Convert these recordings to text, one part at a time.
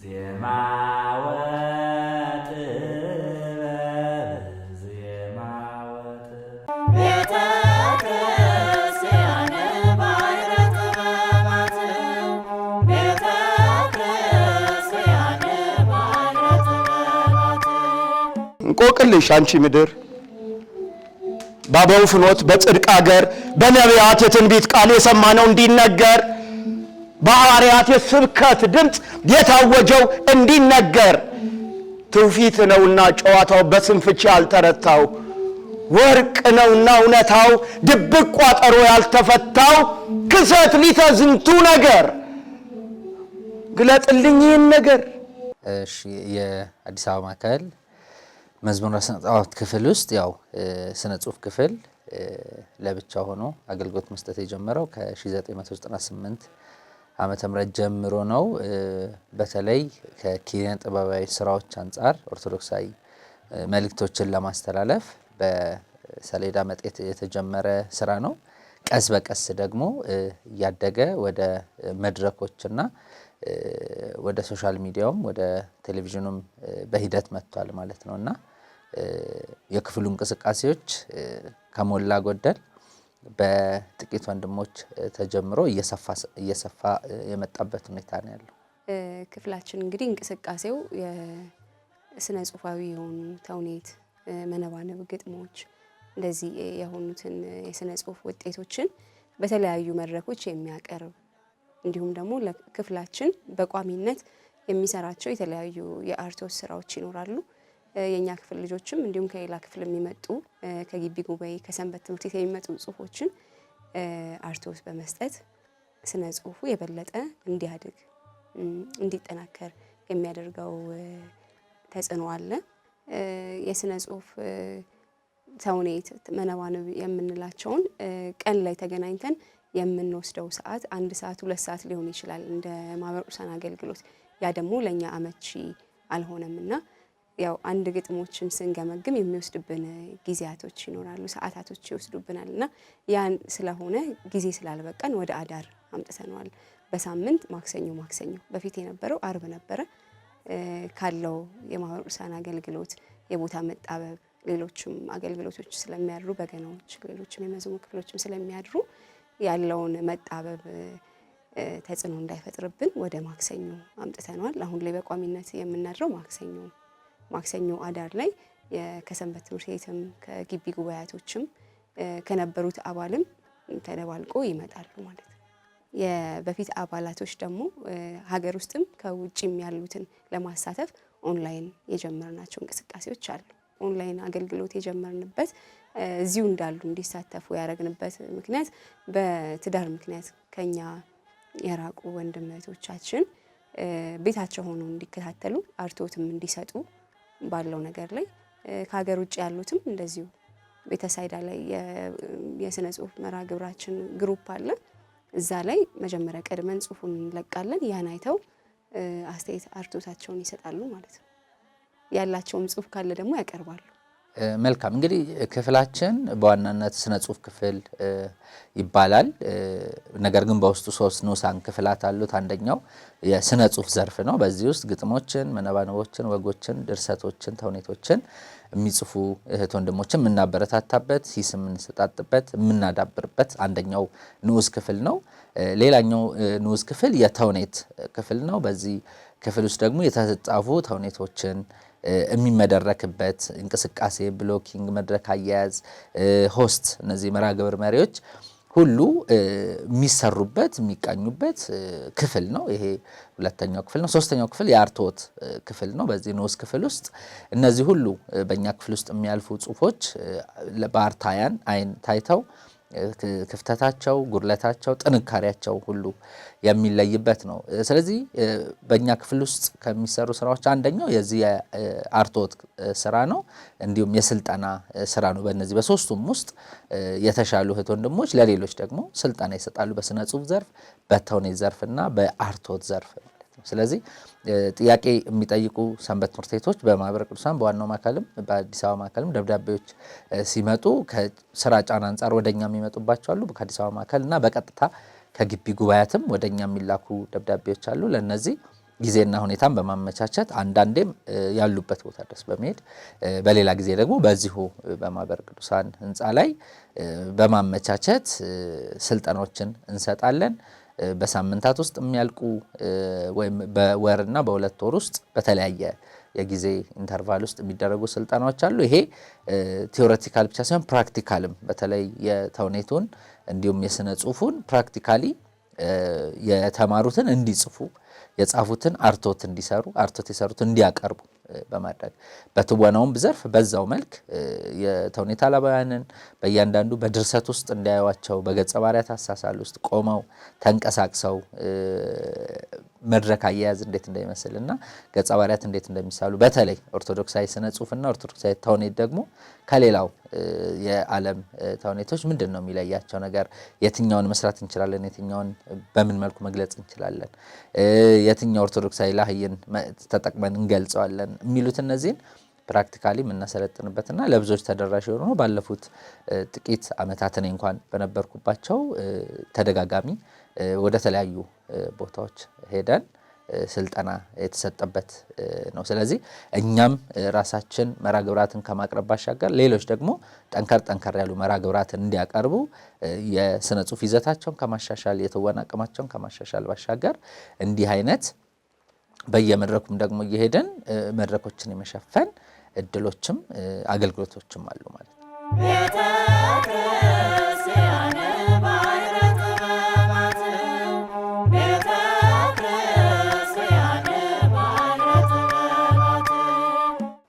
ዜማ ወጥበብ ዜማ ወጥበብ ቤተ ክርስቲያን ባሕረ ጥበባት ቤተ ክርስቲያን ባሕረ ጥበባት እንቆቅልሽ አንቺ ምድር ባበው ፍኖት በጽድቅ አገር በነቢያት የትንቢት ቃል የሰማነው እንዲነገር በሐዋርያት የስብከት ድምፅ የታወጀው እንዲነገር ትውፊት ነውና ጨዋታው በስንፍቻ ያልተረታው ወርቅ ነውና እውነታው ድብቅ ቋጠሮ ያልተፈታው ክሰት ሊተዝንቱ ነገር ግለጥልኝ ይህን ነገር። እሺ የአዲስ አበባ ማዕከል መዝሙር ስነ ጽሑፍ ክፍል ውስጥ ያው ስነ ጽሑፍ ክፍል ለብቻ ሆኖ አገልግሎት መስጠት የጀመረው ከ1998 ዓመተ ምህረት ጀምሮ ነው። በተለይ ከኪነ ጥበባዊ ስራዎች አንጻር ኦርቶዶክሳዊ መልእክቶችን ለማስተላለፍ በሰሌዳ መጤት የተጀመረ ስራ ነው። ቀስ በቀስ ደግሞ እያደገ ወደ መድረኮችና ወደ ሶሻል ሚዲያውም ወደ ቴሌቪዥኑም በሂደት መጥቷል ማለት ነውና የክፍሉ እንቅስቃሴዎች ከሞላ ጎደል በጥቂት ወንድሞች ተጀምሮ እየሰፋ የመጣበት ሁኔታ ነው ያለው። ክፍላችን እንግዲህ እንቅስቃሴው የስነ ጽሑፋዊ የሆኑ ተውኔት፣ መነባነብ፣ ግጥሞች እንደዚህ የሆኑትን የስነ ጽሑፍ ውጤቶችን በተለያዩ መድረኮች የሚያቀርብ እንዲሁም ደግሞ ለክፍላችን በቋሚነት የሚሰራቸው የተለያዩ የአርቶስ ስራዎች ይኖራሉ። የኛ ክፍል ልጆችም እንዲሁም ከሌላ ክፍል የሚመጡ ከግቢ ጉባኤ ከሰንበት ትምህርት ቤት የሚመጡ ጽሁፎችን አርቶስ በመስጠት ስነ ጽሁፉ የበለጠ እንዲያድግ እንዲጠናከር የሚያደርገው ተጽዕኖ አለ። የስነ ጽሁፍ ተውኔት፣ መነባነብ የምንላቸውን ቀን ላይ ተገናኝተን የምንወስደው ሰዓት 1 ሰዓት 2 ሰዓት ሊሆን ይችላል እንደ ማህበረ ቅዱሳን አገልግሎት። ያ ደግሞ ለኛ አመቺ አልሆነምና ያው አንድ ግጥሞችን ስንገመግም የሚወስድብን ጊዜያቶች ይኖራሉ፣ ሰዓታቶች ይወስዱብናልና ያን ስለሆነ ጊዜ ስላልበቃን ወደ አዳር አምጥተነዋል። በሳምንት ማክሰኞ በፊት የነበረው አርብ ነበረ። ካለው የማህበረ ቅዱሳን አገልግሎት የቦታ መጣበብ ሌሎችም አገልግሎቶች ስለሚያድሩ በገናዎች ሌሎችም የመዝሙር ክፍሎችም ስለሚያድሩ ያለውን መጣበብ ተጽዕኖ እንዳይፈጥርብን ወደ ማክሰኞ አምጥተነዋል። አሁን ላይ በቋሚነት የምናድረው ማክሰኞ አዳር ላይ ከሰንበት ትምህርት ቤትም ከግቢ ጉባኤያቶችም ከነበሩት አባልም ተደባልቆ ይመጣሉ ማለት ነው። የበፊት አባላቶች ደግሞ ሀገር ውስጥም ከውጭም ያሉትን ለማሳተፍ ኦንላይን የጀመርናቸው እንቅስቃሴዎች አሉ። ኦንላይን አገልግሎት የጀመርንበት እዚሁ እንዳሉ እንዲሳተፉ ያደረግንበት ምክንያት በትዳር ምክንያት ከኛ የራቁ ወንድም እህቶቻችን ቤታቸው ሆነው እንዲከታተሉ አርቶትም እንዲሰጡ ባለው ነገር ላይ ከሀገር ውጭ ያሉትም እንደዚሁ ቤተሳይዳ ላይ የስነ ጽሁፍ መርሃ ግብራችን ግሩፕ አለ። እዛ ላይ መጀመሪያ ቀድመን ጽሁፉን እንለቃለን። ያን አይተው አስተያየት አርቶታቸውን ይሰጣሉ ማለት ነው። ያላቸውም ጽሁፍ ካለ ደግሞ ያቀርባሉ። መልካም እንግዲህ ክፍላችን በዋናነት ስነ ጽሁፍ ክፍል ይባላል። ነገር ግን በውስጡ 3 ንዑሳን ክፍላት አሉት። አንደኛው የስነ ጽሁፍ ዘርፍ ነው። በዚህ ውስጥ ግጥሞችን፣ መነባነቦችን፣ ወጎችን፣ ድርሰቶችን፣ ተውኔቶችን የሚጽፉ እህት ወንድሞችን የምናበረታታበት፣ ሂስ የምንሰጣጥበት፣ የምናዳብርበት አንደኛው ንዑስ ክፍል ነው። ሌላኛው ንዑስ ክፍል የተውኔት ክፍል ነው። በዚህ ክፍል ውስጥ ደግሞ የተጻፉ ተውኔቶችን የሚመደረክበት እንቅስቃሴ፣ ብሎኪንግ፣ መድረክ አያያዝ፣ ሆስት እነዚህ መርሃ ግብር መሪዎች ሁሉ የሚሰሩበት የሚቃኙበት ክፍል ነው። ይሄ ሁለተኛው ክፍል ነው። ሶስተኛው ክፍል የአርቶት ክፍል ነው። በዚህ ንዑስ ክፍል ውስጥ እነዚህ ሁሉ በእኛ ክፍል ውስጥ የሚያልፉ ጽሁፎች በአርታያን አይን ታይተው ክፍተታቸው፣ ጉድለታቸው፣ ጥንካሬያቸው ሁሉ የሚለይበት ነው። ስለዚህ በእኛ ክፍል ውስጥ ከሚሰሩ ስራዎች አንደኛው የዚህ የአርቶት ስራ ነው። እንዲሁም የስልጠና ስራ ነው። በእነዚህ በሶስቱም ውስጥ የተሻሉ እህት ወንድሞች ለሌሎች ደግሞ ስልጠና ይሰጣሉ። በስነ ጽሁፍ ዘርፍ፣ በተውኔት ዘርፍና በአርቶት ዘርፍ ማለት ነው። ስለዚህ ጥያቄ የሚጠይቁ ሰንበት ትምህርት ቤቶች በማህበረ ቅዱሳን በዋናው ማዕከልም በአዲስ አበባ ማዕከልም ደብዳቤዎች ሲመጡ ከስራ ጫና አንጻር ወደኛ የሚመጡባቸው አሉ። ከአዲስ አበባ ማዕከልና በቀጥታ ከግቢ ጉባኤያትም ወደኛ የሚላኩ ደብዳቤዎች አሉ። ለነዚህ ጊዜና ሁኔታን በማመቻቸት አንዳንዴም ያሉበት ቦታ ድረስ በመሄድ በሌላ ጊዜ ደግሞ በዚሁ በማህበረ ቅዱሳን ህንፃ ላይ በማመቻቸት ስልጠናዎችን እንሰጣለን። በሳምንታት ውስጥ የሚያልቁ ወይም በወርና በሁለት ወር ውስጥ በተለያየ የጊዜ ኢንተርቫል ውስጥ የሚደረጉ ስልጠናዎች አሉ። ይሄ ቲዮሬቲካል ብቻ ሳይሆን ፕራክቲካልም በተለይ የተውኔቱን እንዲሁም የስነ ጽሁፉን ፕራክቲካሊ የተማሩትን እንዲጽፉ የጻፉትን አርቶት እንዲሰሩ አርቶት የሰሩትን እንዲያቀርቡ በማድረግ በትወናውም ዘርፍ በዛው መልክ የተውኔት አላባያንን በእያንዳንዱ በድርሰት ውስጥ እንዲያዩዋቸው በገጸ ባህሪያት አሳሳል ውስጥ ቆመው ተንቀሳቅሰው መድረክ አያያዝ እንዴት እንደሚመስልና ገጸ ባህሪያት እንዴት እንደሚሳሉ በተለይ ኦርቶዶክሳዊ ስነ ጽሁፍና ኦርቶዶክሳዊ ተውኔት ደግሞ ከሌላው የዓለም ተውኔቶች ምንድን ነው የሚለያቸው ነገር፣ የትኛውን መስራት እንችላለን፣ የትኛውን በምን መልኩ መግለጽ እንችላለን፣ የትኛው ኦርቶዶክሳዊ ላህይን ተጠቅመን እንገልጸዋለን የሚሉት እነዚህን ፕራክቲካሊ የምናሰለጥንበትና ለብዙዎች ተደራሽ የሆኑ ባለፉት ጥቂት ዓመታት እኔ እንኳን በነበርኩባቸው ተደጋጋሚ ወደ ተለያዩ ቦታዎች ሄደን ስልጠና የተሰጠበት ነው። ስለዚህ እኛም ራሳችን መርሐ ግብራትን ከማቅረብ ባሻገር ሌሎች ደግሞ ጠንከር ያሉ መርሐ ግብራትን እንዲያቀርቡ የስነ ጽሁፍ ይዘታቸውን ከማሻሻል የትወና አቅማቸውን ከማሻሻል ባሻገር እንዲህ አይነት በየመድረኩም ደግሞ እየሄደን መድረኮችን የመሸፈን እድሎችም አገልግሎቶችም አሉ ማለት ነው።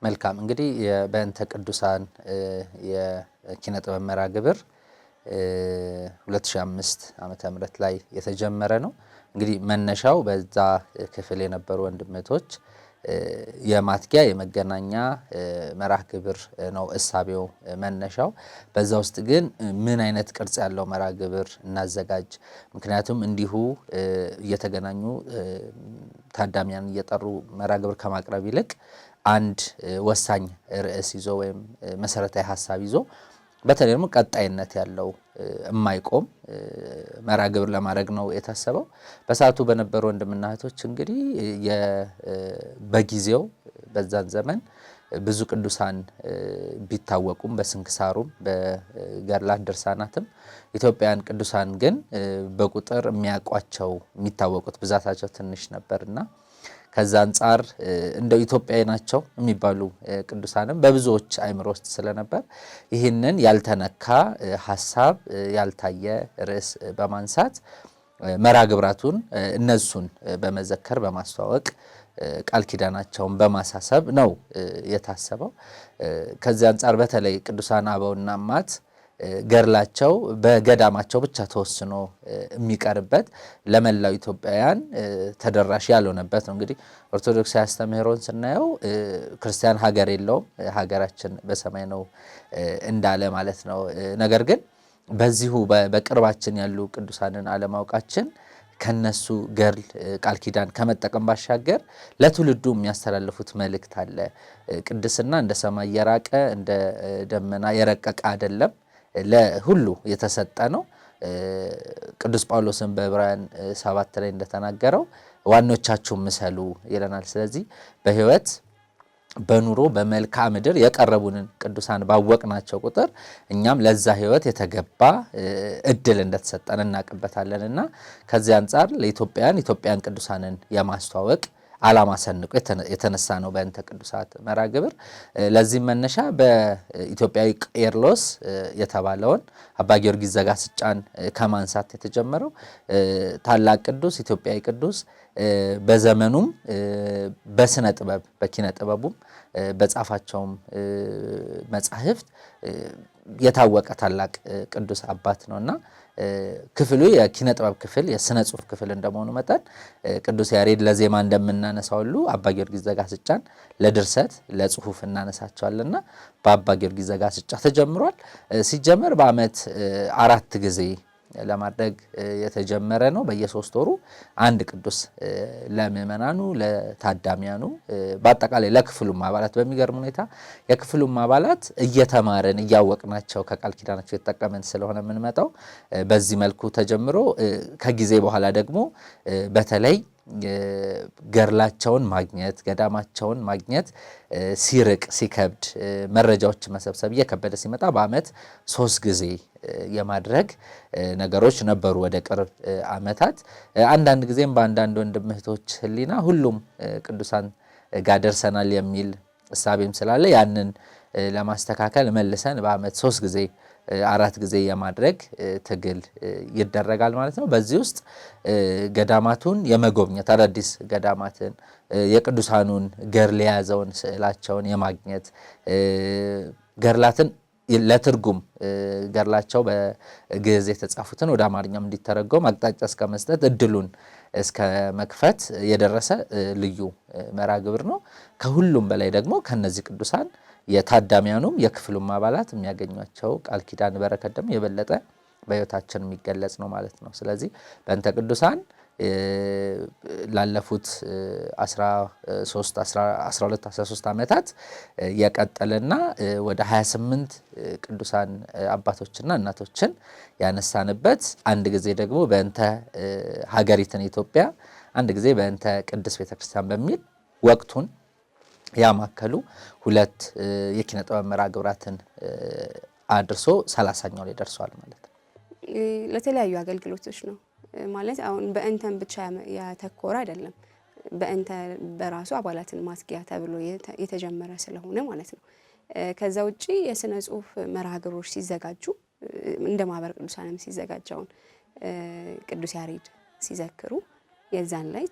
መልካም እንግዲህ በእንተ ቅዱሳን የኪነ ጥበብ መርሐ ግብር 2005 ዓመተ ምህረት ላይ የተጀመረ ነው። እንግዲህ መነሻው በዛ ክፍል የነበሩ ወንድምቶች የማትጊያ የመገናኛ መርሐ ግብር ነው እሳቤው መነሻው። በዛ ውስጥ ግን ምን አይነት ቅርጽ ያለው መርሐ ግብር እናዘጋጅ፣ ምክንያቱም እንዲሁ እየተገናኙ ታዳሚያን እየጠሩ መርሐ ግብር ከማቅረብ ይልቅ አንድ ወሳኝ ርዕስ ይዞ ወይም መሰረታዊ ሀሳብ ይዞ በተለይ ደግሞ ቀጣይነት ያለው የማይቆም መርሐ ግብር ለማድረግ ነው የታሰበው። በሰዓቱ በነበሩ ወንድምና እህቶች እንግዲህ በጊዜው በዛን ዘመን ብዙ ቅዱሳን ቢታወቁም በስንክሳሩም በገድላት ድርሳናትም ኢትዮጵያውያን ቅዱሳን ግን በቁጥር የሚያውቋቸው የሚታወቁት ብዛታቸው ትንሽ ነበርና ከዛ አንጻር እንደ ኢትዮጵያዊ ናቸው የሚባሉ ቅዱሳንም በብዙዎች አይምሮ ውስጥ ስለነበር ይህንን ያልተነካ ሀሳብ ያልታየ ርዕስ በማንሳት መርሐ ግብራቱን እነሱን በመዘከር በማስተዋወቅ ቃል ኪዳናቸውን በማሳሰብ ነው የታሰበው። ከዚህ አንጻር በተለይ ቅዱሳን አበውና እማት ገድላቸው በገዳማቸው ብቻ ተወስኖ የሚቀርበት ለመላው ኢትዮጵያውያን ተደራሽ ያልሆነበት ነው። እንግዲህ ኦርቶዶክሳዊ አስተምህሮን ስናየው ክርስቲያን ሀገር የለውም ሀገራችን በሰማይ ነው እንዳለ ማለት ነው። ነገር ግን በዚሁ በቅርባችን ያሉ ቅዱሳንን አለማወቃችን ከነሱ ገድል ቃል ኪዳን ከመጠቀም ባሻገር ለትውልዱ የሚያስተላልፉት መልእክት አለ። ቅድስና እንደ ሰማይ የራቀ እንደ ደመና የረቀቀ አይደለም፣ ለሁሉ የተሰጠ ነው። ቅዱስ ጳውሎስን በዕብራውያን 7 ላይ እንደተናገረው ዋኖቻችሁን ምሰሉ ይለናል። ስለዚህ በሕይወት በኑሮ በመልክዓ ምድር የቀረቡንን ቅዱሳን ባወቅናቸው ቁጥር እኛም ለዛ ሕይወት የተገባ እድል እንደተሰጠን እናውቅበታለንና ከዚህ አንጻር ለኢትዮጵያን ቅዱሳንን የማስተዋወቅ ዓላማ ሰንቆ የተነሳ ነው በእንተ ቅዱሳት መርሐ ግብር። ለዚህም መነሻ በኢትዮጵያዊ ቄርሎስ የተባለውን አባ ጊዮርጊስ ዘጋስጫን ከማንሳት የተጀመረው ታላቅ ቅዱስ ኢትዮጵያዊ ቅዱስ በዘመኑም በስነ ጥበብ በኪነ ጥበቡም በጻፋቸውም መጻሕፍት የታወቀ ታላቅ ቅዱስ አባት ነውና ክፍሉ የኪነ ጥበብ ክፍል የስነ ጽሁፍ ክፍል እንደመሆኑ መጠን ቅዱስ ያሬድ ለዜማ እንደምናነሳው ሁሉ አባ ጊዮርጊስ ዘጋስጫን ለድርሰት ለጽሁፍ እናነሳቸዋልና በአባ ጊዮርጊስ ዘጋስጫ ተጀምሯል። ሲጀመር በዓመት 4 ጊዜ ለማድረግ የተጀመረ ነው። በየ3 ወሩ አንድ ቅዱስ ለምእመናኑ ለታዳሚያኑ በአጠቃላይ ለክፍሉም አባላት በሚገርም ሁኔታ የክፍሉም አባላት እየተማረን እያወቅናቸው ከቃል ኪዳናቸው የተጠቀመን ስለሆነ የምንመጣው በዚህ መልኩ ተጀምሮ ከጊዜ በኋላ ደግሞ በተለይ ገርላቸውን ማግኘት ገዳማቸውን ማግኘት ሲርቅ ሲከብድ መረጃዎች መሰብሰብ እየከበደ ሲመጣ በዓመት 3 ጊዜ የማድረግ ነገሮች ነበሩ ወደ ቅርብ ዓመታት። አንዳንድ ጊዜም በአንዳንድ ወንድም እህቶች ሕሊና ሁሉም ቅዱሳን ጋር ደርሰናል የሚል እሳቤም ስላለ ያንን ለማስተካከል መልሰን በዓመት 3 ጊዜ 4 ጊዜ የማድረግ ትግል ይደረጋል ማለት ነው። በዚህ ውስጥ ገዳማቱን የመጎብኘት አዳዲስ ገዳማትን የቅዱሳኑን ገርል የያዘውን ስዕላቸውን የማግኘት ገርላትን ለትርጉም ገርላቸው በግዕዝ የተጻፉትን ወደ አማርኛም እንዲተረጎም አቅጣጫ እስከ መስጠት እድሉን እስከ መክፈት የደረሰ ልዩ መርሃ ግብር ነው። ከሁሉም በላይ ደግሞ ከነዚህ ቅዱሳን የታዳሚያኑም የክፍሉም አባላት የሚያገኟቸው ቃል ኪዳን በረከት ደግሞ የበለጠ በሕይወታችን የሚገለጽ ነው ማለት ነው። ስለዚህ በእንተ ቅዱሳን ላለፉት 12-13 ዓመታት የቀጠለና ወደ 28 ቅዱሳን አባቶችና እናቶችን ያነሳንበት አንድ ጊዜ ደግሞ በእንተ ሀገሪትን ኢትዮጵያ አንድ ጊዜ በእንተ ቅድስት ቤተክርስቲያን በሚል ወቅቱን ያማከሉ 2 የኪነ ጥበብ መርሃ ግብራትን አድርሶ 30ኛው ላይ ደርሷል ማለት ነው። ለተለያዩ አገልግሎቶች ነው ማለት አሁን በእንተን ብቻ ያተኮረ አይደለም። በእንተ በራሱ አባላትን ማስጊያ ተብሎ የተጀመረ ስለሆነ ማለት ነው። ከዛ ውጪ የስነ ጽሁፍ መርሃ ግብሮች ሲዘጋጁ እንደ ማህበረ ቅዱሳንም ሲዘጋጃውን ቅዱስ ያሬድ ሲዘክሩ የዛን ላይ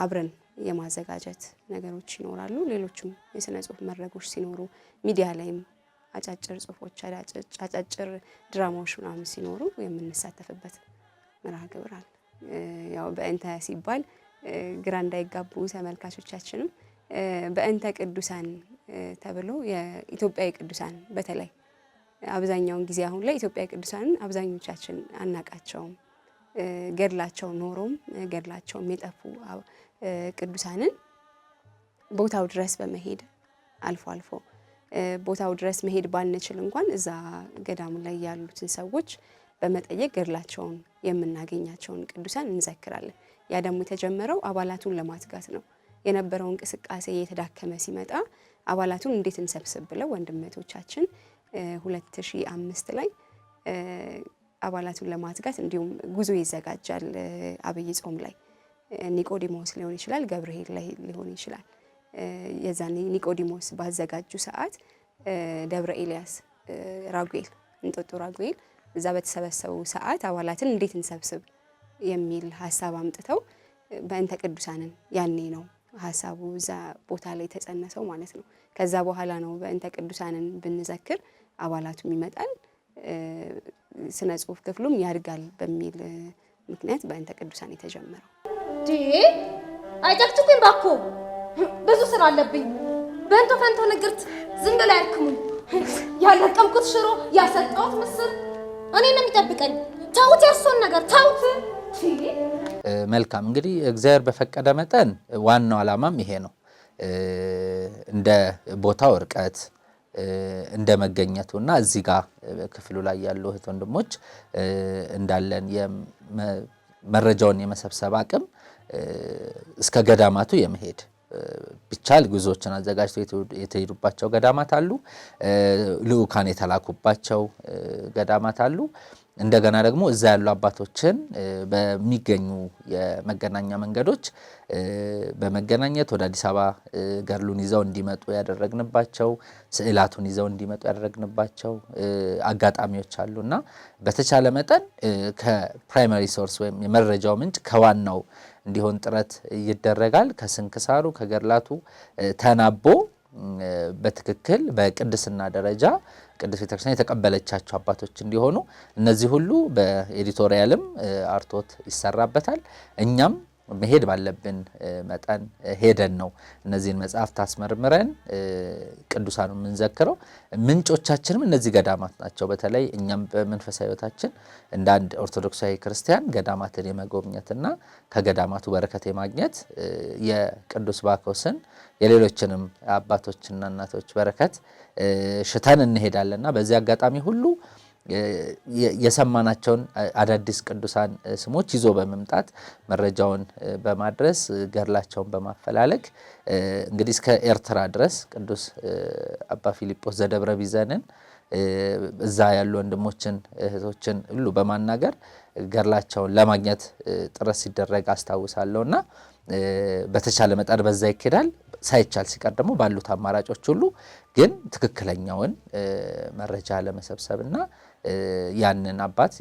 አብረን የማዘጋጀት ነገሮች ይኖራሉ። ሌሎችም የስነ ጽሁፍ መድረኮች ሲኖሩ ሚዲያ ላይም አጫጭር ጽሁፎች አጫጭር ድራማዎች ምናምን ሲኖሩ የምንሳተፍበት መርሃ ግብር አለ። ያው በእንተ ሲባል ግራ እንዳይጋቡ ተመልካቾቻችንም በእንተ ቅዱሳን ተብሎ የኢትዮጵያዊ ቅዱሳን በተለይ አብዛኛውን ጊዜ አሁን ላይ ኢትዮጵያዊ ቅዱሳንን አብዛኞቻችን አናቃቸውም። ገድላቸው ኖሮም ገድላቸው የጠፉ ቅዱሳንን ቦታው ድረስ በመሄድ አልፎ አልፎ ቦታው ድረስ መሄድ ባንችል እንኳን እዛ ገዳሙ ላይ ያሉትን ሰዎች በመጠየቅ ገድላቸውን የምናገኛቸውን ቅዱሳን እንዘክራለን። ያ ደግሞ የተጀመረው አባላቱን ለማትጋት ነው። የነበረው እንቅስቃሴ የተዳከመ ሲመጣ አባላቱን እንዴት እንሰብስብ ብለው ወንድመቶቻችን 2005 ላይ አባላቱን ለማትጋት እንዲሁም ጉዞ ይዘጋጃል። አብይ ጾም ላይ ኒቆዲሞስ ሊሆን ይችላል፣ ገብርኄር ላይ ሊሆን ይችላል። የዛኔ ኒቆዲሞስ ባዘጋጁ ሰዓት ደብረ ኤልያስ ራጉኤል እንጦጦ ራጉኤል እዛ በተሰበሰቡ ሰዓት አባላትን እንዴት እንሰብስብ የሚል ሀሳብ አምጥተው በእንተ ቅዱሳንን ያኔ ነው ሀሳቡ እዛ ቦታ ላይ ተጸነሰው ማለት ነው። ከዛ በኋላ ነው በእንተ ቅዱሳንን ብንዘክር አባላቱም ይመጣል ስነ ጽሁፍ ክፍሉም ያድጋል በሚል ምክንያት በእንተ ቅዱሳን የተጀመረው። አይጨቅጭቁኝ ባኮ ብዙ ስራ አለብኝ። በእንቶ ፈንቶ ንግርት ዝም ብላ ያክሙኝ። ያለቀምኩት ሽሮ ያሰጣሁት ምስር እኔ ነው የሚጠብቀኝ። ታውት የእርሶን ነገር ታውት። መልካም እንግዲህ እግዚአብሔር በፈቀደ መጠን ዋናው ዓላማም ይሄ ነው። እንደ ቦታው ርቀት እንደ መገኘቱና እዚህ ጋር ክፍሉ ላይ ያሉ እህት ወንድሞች እንዳለን መረጃውን የመሰብሰብ አቅም እስከ ገዳማቱ የመሄድ ቢቻል ጉዞዎችን አዘጋጅተው የተሄዱባቸው ገዳማት አሉ። ልዑካን የተላኩባቸው ገዳማት አሉ። እንደገና ደግሞ እዛ ያሉ አባቶችን በሚገኙ የመገናኛ መንገዶች በመገናኘት ወደ አዲስ አበባ ገድሉን ይዘው እንዲመጡ ያደረግንባቸው ስዕላቱን ይዘው እንዲመጡ ያደረግንባቸው አጋጣሚዎች አሉና በተቻለ መጠን ከፕራይመሪ ሶርስ ወይም የመረጃው ምንጭ ከዋናው እንዲሆን ጥረት ይደረጋል። ከስንክሳሩ ከገድላቱ ተናቦ በትክክል በቅድስና ደረጃ ቅድስት ቤተክርስቲያን የተቀበለቻቸው አባቶች እንዲሆኑ እነዚህ ሁሉ በኤዲቶሪያልም አርቶት ይሰራበታል። እኛም መሄድ ባለብን መጠን ሄደን ነው እነዚህን መጽሐፍት አስመርምረን ቅዱሳኑ የምንዘክረው። ምንጮቻችንም እነዚህ ገዳማት ናቸው። በተለይ እኛም በመንፈሳዊ ሕይወታችን እንደ አንድ ኦርቶዶክሳዊ ክርስቲያን ገዳማትን የመጎብኘትና ከገዳማቱ በረከት የማግኘት የቅዱስ ባኮስን የሌሎችንም አባቶችና እናቶች በረከት ሽተን እንሄዳለንና በዚህ አጋጣሚ ሁሉ የሰማናቸውን አዳዲስ ቅዱሳን ስሞች ይዞ በመምጣት መረጃውን በማድረስ ገድላቸውን በማፈላለግ እንግዲህ እስከ ኤርትራ ድረስ ቅዱስ አባ ፊልጶስ ዘደብረ ቢዘንን እዛ ያሉ ወንድሞችን እህቶችን ሁሉ በማናገር ገድላቸውን ለማግኘት ጥረት ሲደረግ አስታውሳለሁና በተቻለ መጠን በዛ ይኬዳል። ሳይቻል ሲቀር ደግሞ ባሉት አማራጮች ሁሉ ግን ትክክለኛውን መረጃ ለመሰብሰብና ያንን አባት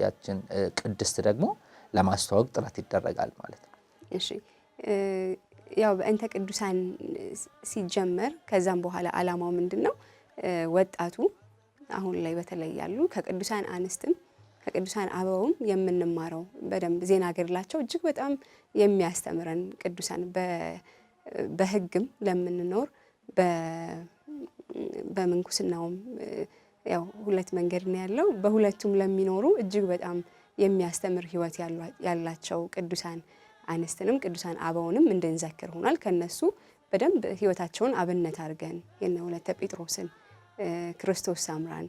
ያችን ቅድስት ደግሞ ለማስተዋወቅ ጥረት ይደረጋል ማለት ነው። እሺ ያው በእንተ ቅዱሳን ሲጀመር ከዛም በኋላ ዓላማው ምንድነው? ወጣቱ አሁን ላይ በተለይ ያሉ ከቅዱሳን አንስትም ከቅዱሳን አበውም የምንማረው በደንብ ዜና ገድላቸው እጅግ በጣም የሚያስተምረን ቅዱሳን በሕግም ለምንኖር በምንኩስናውም ያው ሁለት መንገድ ነው ያለው። በሁለቱም ለሚኖሩ እጅግ በጣም የሚያስተምር ሕይወት ያላቸው ቅዱሳን አንስትንም ቅዱሳን አበውንም እንድንዘክር ሆኗል። ከነሱ በደንብ ሕይወታቸውን አብነት አድርገን የነ ወለተ ጴጥሮስን ክርስቶስ ሳምራን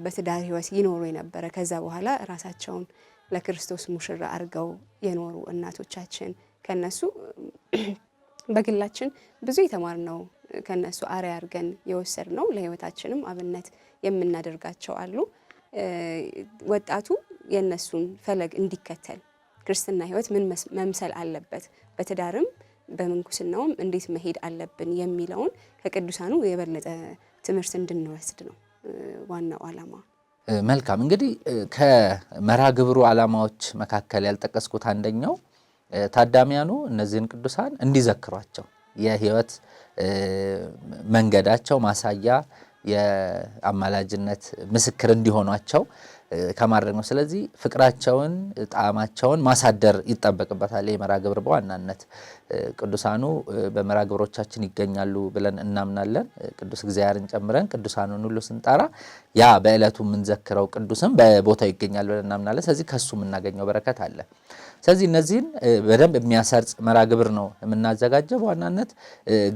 በትዳር ሕይወት ይኖሩ የነበረ ከዛ በኋላ ራሳቸውን ለክርስቶስ ሙሽራ አድርገው የኖሩ እናቶቻችን ከነሱ በግላችን ብዙ የተማርነው ከነሱ አርአያ አድርገን የወሰድነው ለሕይወታችንም አብነት የምናደርጋቸው አሉ። ወጣቱ የነሱን ፈለግ እንዲከተል ክርስትና ሕይወት ምን መምሰል አለበት፣ በትዳርም በምንኩስናውም እንዴት መሄድ አለብን የሚለውን ከቅዱሳኑ የበለጠ ትምህርት እንድንወስድ ነው ዋናው ዓላማ። መልካም እንግዲህ ከመርሃ ግብሩ ዓላማዎች መካከል ያልጠቀስኩት አንደኛው ታዳሚያኑ እነዚህን ቅዱሳን እንዲዘክሯቸው የሕይወት መንገዳቸው ማሳያ የአማላጅነት ምስክር እንዲሆኗቸው ከማድረግ ነው። ስለዚህ ፍቅራቸውን ጣዕማቸውን ማሳደር ይጠበቅበታል። የመርሃ ግብር በዋናነት ቅዱሳኑ በመርሃ ግብሮቻችን ይገኛሉ ብለን እናምናለን። ቅዱስ እግዚአብሔርን ጨምረን ቅዱሳኑን ሁሉ ስንጠራ ያ በዕለቱ የምንዘክረው ቅዱስም በቦታው ይገኛል ብለን እናምናለን። ስለዚህ ከሱ የምናገኘው በረከት አለ። ስለዚህ እነዚህን በደንብ የሚያሰርጽ መርሃ ግብር ነው የምናዘጋጀው። በዋናነት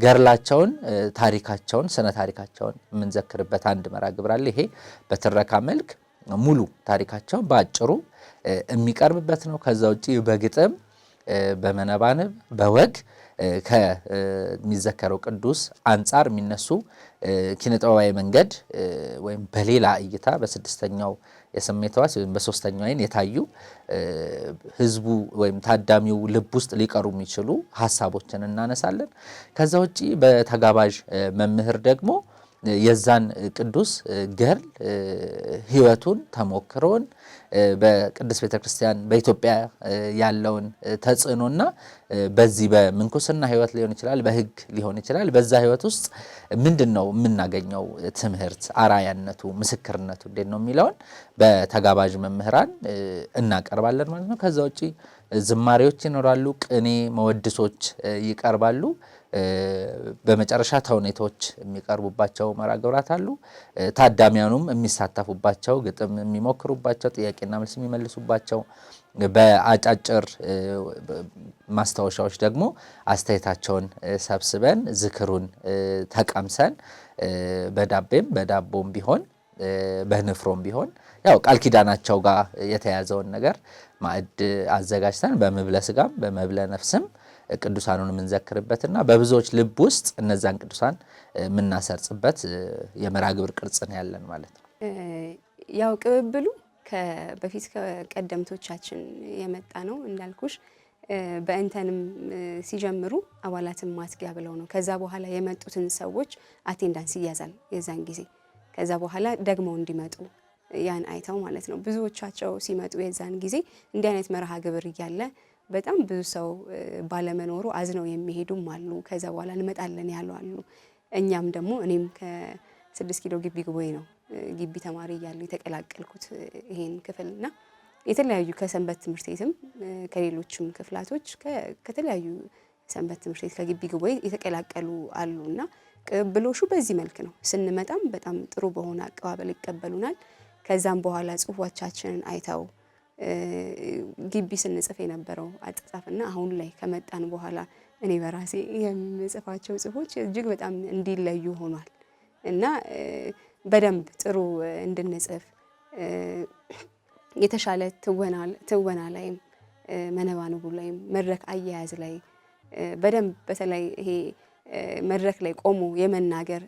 ገድላቸውን፣ ታሪካቸውን፣ ስነ ታሪካቸውን የምንዘክርበት አንድ መርሃ ግብር አለ። ይሄ በትረካ መልክ ሙሉ ታሪካቸውን በአጭሩ የሚቀርብበት ነው። ከዛ ውጪ በግጥም በመነባነብ በወግ ከሚዘከረው ቅዱስ አንጻር የሚነሱ ኪነጥበባዊ መንገድ ወይም በሌላ እይታ በስድስተኛው የስሜት ሕዋስ ወይም በሶስተኛው ዓይን የታዩ ህዝቡ ወይም ታዳሚው ልብ ውስጥ ሊቀሩ የሚችሉ ሀሳቦችን እናነሳለን። ከዛ ውጪ በተጋባዥ መምህር ደግሞ የዛን ቅዱስ ገድል ሕይወቱን ተሞክሮን በቅድስት ቤተክርስቲያን በኢትዮጵያ ያለውን ተጽዕኖና በዚህ በምንኩስና ሕይወት ሊሆን ይችላል፣ በሕግ ሊሆን ይችላል። በዛ ሕይወት ውስጥ ምንድነው የምናገኘው ትምህርት፣ አራያነቱ፣ ምስክርነቱ እንዴት ነው የሚለውን በተጋባዥ መምህራን እናቀርባለን ማለት ነው። ከዛ ውጪ ዝማሬዎች ይኖራሉ፣ ቅኔ መወድሶች ይቀርባሉ። በመጨረሻ ተውኔቶች የሚቀርቡባቸው መርሃ ግብራት አሉ። ታዳሚያኑም የሚሳተፉባቸው፣ ግጥም የሚሞክሩባቸው፣ ጥያቄና መልስ የሚመልሱባቸው፣ በአጫጭር ማስታወሻዎች ደግሞ አስተያየታቸውን ሰብስበን ዝክሩን ተቀምሰን በዳቤም በዳቦም ቢሆን በንፍሮም ቢሆን ያው ቃል ኪዳናቸው ጋር የተያዘውን ነገር ማዕድ አዘጋጅተን በመብለ ስጋም በመብለ ነፍስም ቅዱሳኑን የምንዘክርበትና በብዙዎች ልብ ውስጥ እነዛን ቅዱሳን የምናሰርጽበት የመርሃ ግብር ቅርጽ ነው ያለን ማለት ነው። ያው ቅብብሉ በፊት ከቀደምቶቻችን የመጣ ነው እንዳልኩሽ። በእንተንም ሲጀምሩ አባላትን ማስጊያ ብለው ነው። ከዛ በኋላ የመጡትን ሰዎች አቴንዳንስ ይያዛል የዛን ጊዜ። ከዛ በኋላ ደግመው እንዲመጡ ያን አይተው ማለት ነው። ብዙዎቻቸው ሲመጡ የዛን ጊዜ እንዲህ አይነት መርሃ ግብር እያለ በጣም ብዙ ሰው ባለመኖሩ አዝነው የሚሄዱም አሉ። ከዛ በኋላ እንመጣለን ያሉ አሉ። እኛም ደግሞ እኔም ከ6 ኪሎ ግቢ ጉባኤ ነው ግቢ ተማሪ እያለሁ የተቀላቀልኩት ይሄን ክፍልና የተለያዩ ከሰንበት ትምህርት ቤትም ከሌሎችም ክፍላቶች ከተለያዩ ሰንበት ትምህርት ቤት ከግቢ ጉባኤ የተቀላቀሉ አሉና ቅብብሎሹ በዚህ መልክ ነው። ስንመጣም በጣም ጥሩ በሆነ አቀባበል ይቀበሉናል። ከዛም በኋላ ጽሁፎቻችንን አይተው ግቢ ስንጽፍ የነበረው አጻጻፍና አሁን ላይ ከመጣን በኋላ እኔ በራሴ የምጽፋቸው ጽሁፎች እጅግ በጣም እንዲለዩ ሆኗል እና በደንብ ጥሩ እንድንጽፍ የተሻለ ትወና ላይም መነባንቡ ላይም መድረክ አያያዝ ላይ በደንብ በተለይ ይሄ መድረክ ላይ ቆሞ የመናገር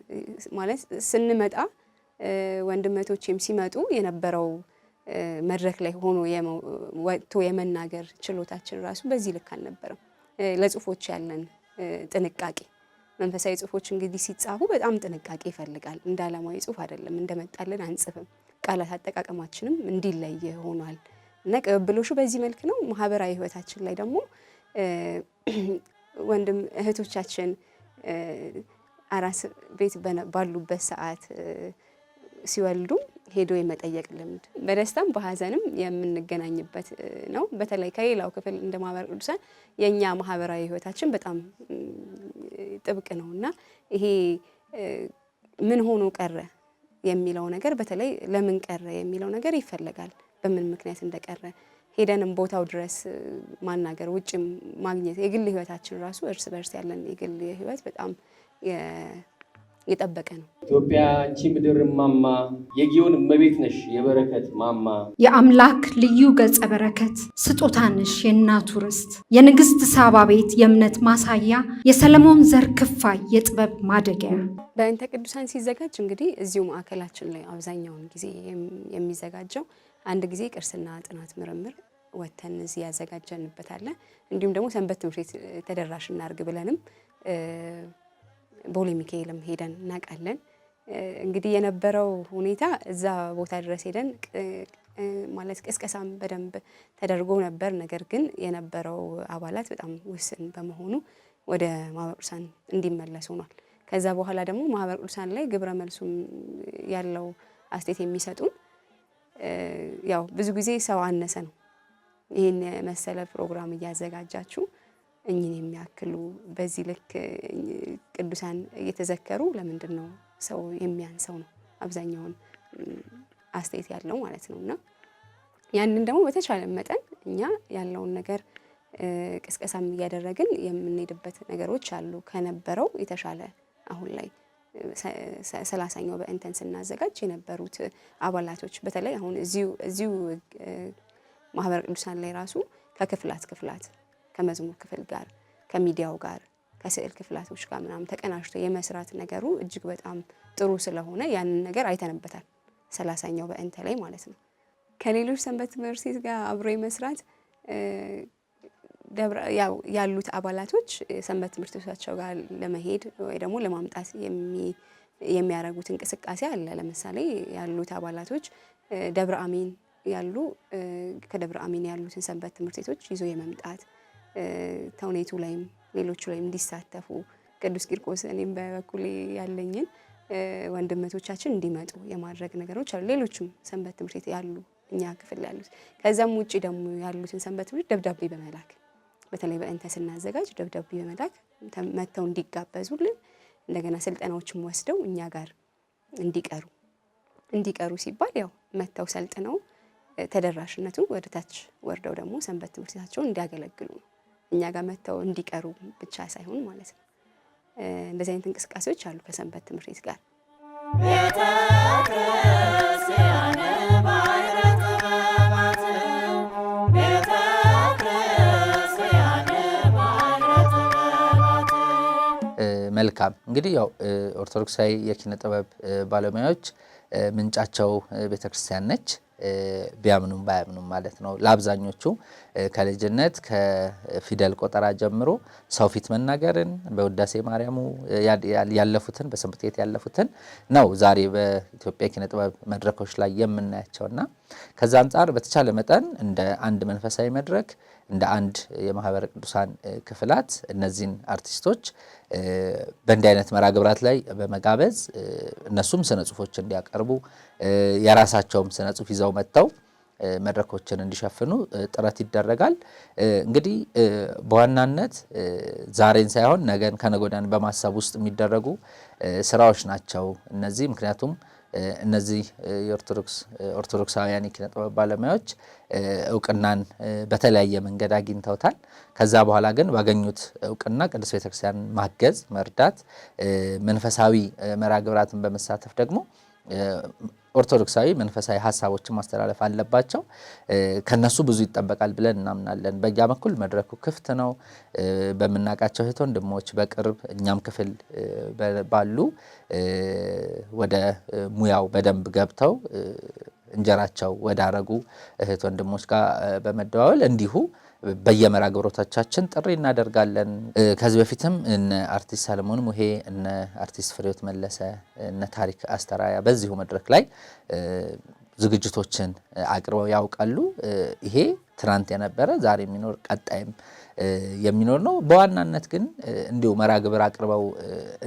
ማለት ስንመጣ ወንድመቶችም ሲመጡ የነበረው መድረክ ላይ ሆኖ ወጥቶ የመናገር ችሎታችን ራሱ በዚህ ልክ አልነበረም። ለጽሁፎች ያለን ጥንቃቄ መንፈሳዊ ጽሁፎች እንግዲህ ሲጻፉ በጣም ጥንቃቄ ይፈልጋል። እንደ ዓለማዊ ጽሁፍ አይደለም፣ እንደመጣልን አንጽፍም። ቃላት አጠቃቀማችንም እንዲለይ ሆኗል እና ቅብብሎሹ በዚህ መልክ ነው። ማህበራዊ ህይወታችን ላይ ደግሞ ወንድም እህቶቻችን አራስ ቤት ባሉበት ሰዓት ሲወልዱ ሄዶ የመጠየቅ ልምድ በደስታም በሀዘንም የምንገናኝበት ነው። በተለይ ከሌላው ክፍል እንደ ማህበረ ቅዱሳን የኛ ማህበራዊ ህይወታችን በጣም ጥብቅ ነውና ይሄ ምን ሆኖ ቀረ የሚለው ነገር በተለይ ለምን ቀረ የሚለው ነገር ይፈልጋል። በምን ምክንያት እንደቀረ ሄደንም ቦታው ድረስ ማናገር ውጭም ማግኘት የግል ህይወታችን ራሱ እርስ በርስ ያለን የግል ህይወት በጣም የጠበቀ ነው። ኢትዮጵያ አንቺ ምድር ማማ የጊዮን እመቤት ነሽ የበረከት ማማ የአምላክ ልዩ ገጸ በረከት ስጦታንሽ የእናቱ ርስት የንግስት ሳባ ቤት የእምነት ማሳያ የሰለሞን ዘር ክፋይ የጥበብ ማደጊያ። በእንተ ቅዱሳን ሲዘጋጅ እንግዲህ እዚሁ ማዕከላችን ላይ አብዛኛውን ጊዜ የሚዘጋጀው አንድ ጊዜ ቅርስና ጥናት ምርምር ወተን እዚህ ያዘጋጀንበታለን። እንዲሁም ደግሞ ሰንበት ትምህርት ቤት ተደራሽ እናርግ ብለንም ቦሌ ሚካኤልም ሄደን እናውቃለን። እንግዲህ የነበረው ሁኔታ እዛ ቦታ ድረስ ሄደን ማለት ቅስቀሳም በደንብ ተደርጎ ነበር። ነገር ግን የነበረው አባላት በጣም ውስን በመሆኑ ወደ ማህበረ ቅዱሳን እንዲመለስ ሆኗል። ከዛ በኋላ ደግሞ ማህበረ ቅዱሳን ላይ ግብረ መልሱም ያለው አስተያየት የሚሰጡን ያው ብዙ ጊዜ ሰው አነሰ ነው። ይሄን መሰለ ፕሮግራም እያዘጋጃችሁ እኚህን የሚያክሉ በዚህ ልክ ቅዱሳን እየተዘከሩ ለምንድን ነው ሰው የሚያንሰው ነው አብዛኛውን አስተያየት ያለው ማለት ነውና ያንን ደግሞ በተቻለ መጠን እኛ ያለውን ነገር ቅስቀሳም እያደረግን የምንሄድበት ነገሮች አሉ። ከነበረው የተሻለ አሁን ላይ 30ኛው በእንተን ስናዘጋጅ የነበሩት አባላቶች በተለይ አሁን እዚሁ ማህበረ ቅዱሳን ላይ ራሱ ከክፍላት ከመዝሙር ክፍል ጋር ከሚዲያው ጋር ከስዕል ክፍላቶች ጋር ምናምን ተቀናጅቶ የመስራት ነገሩ እጅግ በጣም ጥሩ ስለሆነ ያንን ነገር አይተንበታል 30ኛው በእንተ ላይ ማለት ነው። ከሌሎች ሰንበት ትምህርት ቤት ጋር አብሮ የመስራት ያሉት አባላቶች ሰንበት ትምህርት ቤታቸው ጋር ለመሄድ ወይ ደግሞ ለማምጣት የሚያደርጉት እንቅስቃሴ አለ። ለምሳሌ ያሉት አባላቶች ደብረ አሚን ያሉ ከደብረ አሚን ያሉትን ሰንበት ትምህርት ቤቶች ይዞ የመምጣት ተውኔቱ ላይም ሌሎቹ ላይም እንዲሳተፉ ቅዱስ ቂርቆስ እኔም በበኩሌ ያለኝን ወንድመቶቻችን እንዲመጡ የማድረግ ነገሮች አሉ። ሌሎችም ሰንበት ትምህርት ቤት ያሉ እኛ ክፍል ያሉት ከዛም ውጪ ደግሞ ያሉትን ሰንበት ትምህርት ደብዳቤ በመላክ በተለይ በእንተ ስናዘጋጅ ደብዳቤ በመላክ መተው እንዲጋበዙልን እንደገና ስልጠናዎችም ወስደው እኛ ጋር እንዲቀሩ ሲባል ያው መተው ሰልጥነው ተደራሽነቱ ወደ ታች ወርደው ደግሞ ሰንበት ትምህርት ቤታቸውን እንዲያገለግሉ ነው። እኛ ጋር መተው እንዲቀሩ ብቻ ሳይሆን ማለት ነው። እንደዚህ አይነት እንቅስቃሴዎች አሉ ከሰንበት ትምህርት ቤት ጋር። መልካም እንግዲህ ያው ኦርቶዶክሳዊ የኪነ ጥበብ ባለሙያዎች ምንጫቸው ቤተክርስቲያን ነች። ቢያምኑም ባያምኑም ማለት ነው። ለአብዛኞቹ ከልጅነት ከፊደል ቆጠራ ጀምሮ ሰው ፊት መናገርን በውዳሴ ማርያሙ ያለፉትን በሰንበት ቤት ያለፉትን ነው ዛሬ በኢትዮጵያ ኪነ ጥበብ መድረኮች ላይ የምናያቸውና ከዛ አንጻር በተቻለ መጠን እንደ አንድ መንፈሳዊ መድረክ እንደ አንድ የማህበረ ቅዱሳን ክፍላት እነዚህን አርቲስቶች በእንዲህ አይነት መርሃ ግብራት ላይ በመጋበዝ እነሱም ስነ ጽሁፎች እንዲያቀርቡ የራሳቸውም ስነ ጽሁፍ ይዘው መጥተው መድረኮችን እንዲሸፍኑ ጥረት ይደረጋል። እንግዲህ በዋናነት ዛሬን ሳይሆን ነገን ከነገ ወዲያን በማሰብ ውስጥ የሚደረጉ ስራዎች ናቸው እነዚህ። ምክንያቱም እነዚህ የኦርቶዶክሳውያን የኪነ ጥበብ ባለሙያዎች እውቅናን በተለያየ መንገድ አግኝተውታል። ከዛ በኋላ ግን ባገኙት እውቅና ቅድስት ቤተክርስቲያን ማገዝ፣ መርዳት፣ መንፈሳዊ መርሃ ግብራትን በመሳተፍ ደግሞ ኦርቶዶክሳዊ መንፈሳዊ ሀሳቦችን ማስተላለፍ አለባቸው። ከነሱ ብዙ ይጠበቃል ብለን እናምናለን። በእኛ በኩል መድረኩ ክፍት ነው። በምናውቃቸው እህት ወንድሞች በቅርብ እኛም ክፍል ባሉ ወደ ሙያው በደንብ ገብተው እንጀራቸው ወዳረጉ እህት ወንድሞች ጋር በመደዋወል እንዲሁ በየመርሃ ግብሮቻችን ጥሪ እናደርጋለን። ከዚህ በፊትም እነ አርቲስት ሰለሞን ሙሄ፣ እነ አርቲስት ፍሬህይወት መለሰ፣ እነ ታሪክ አስተራያ በዚሁ መድረክ ላይ ዝግጅቶችን አቅርበው ያውቃሉ። ይሄ ትናንት የነበረ ዛሬ የሚኖር ቀጣይም የሚኖር ነው። በዋናነት ግን እንዲሁ መርሃ ግብር አቅርበው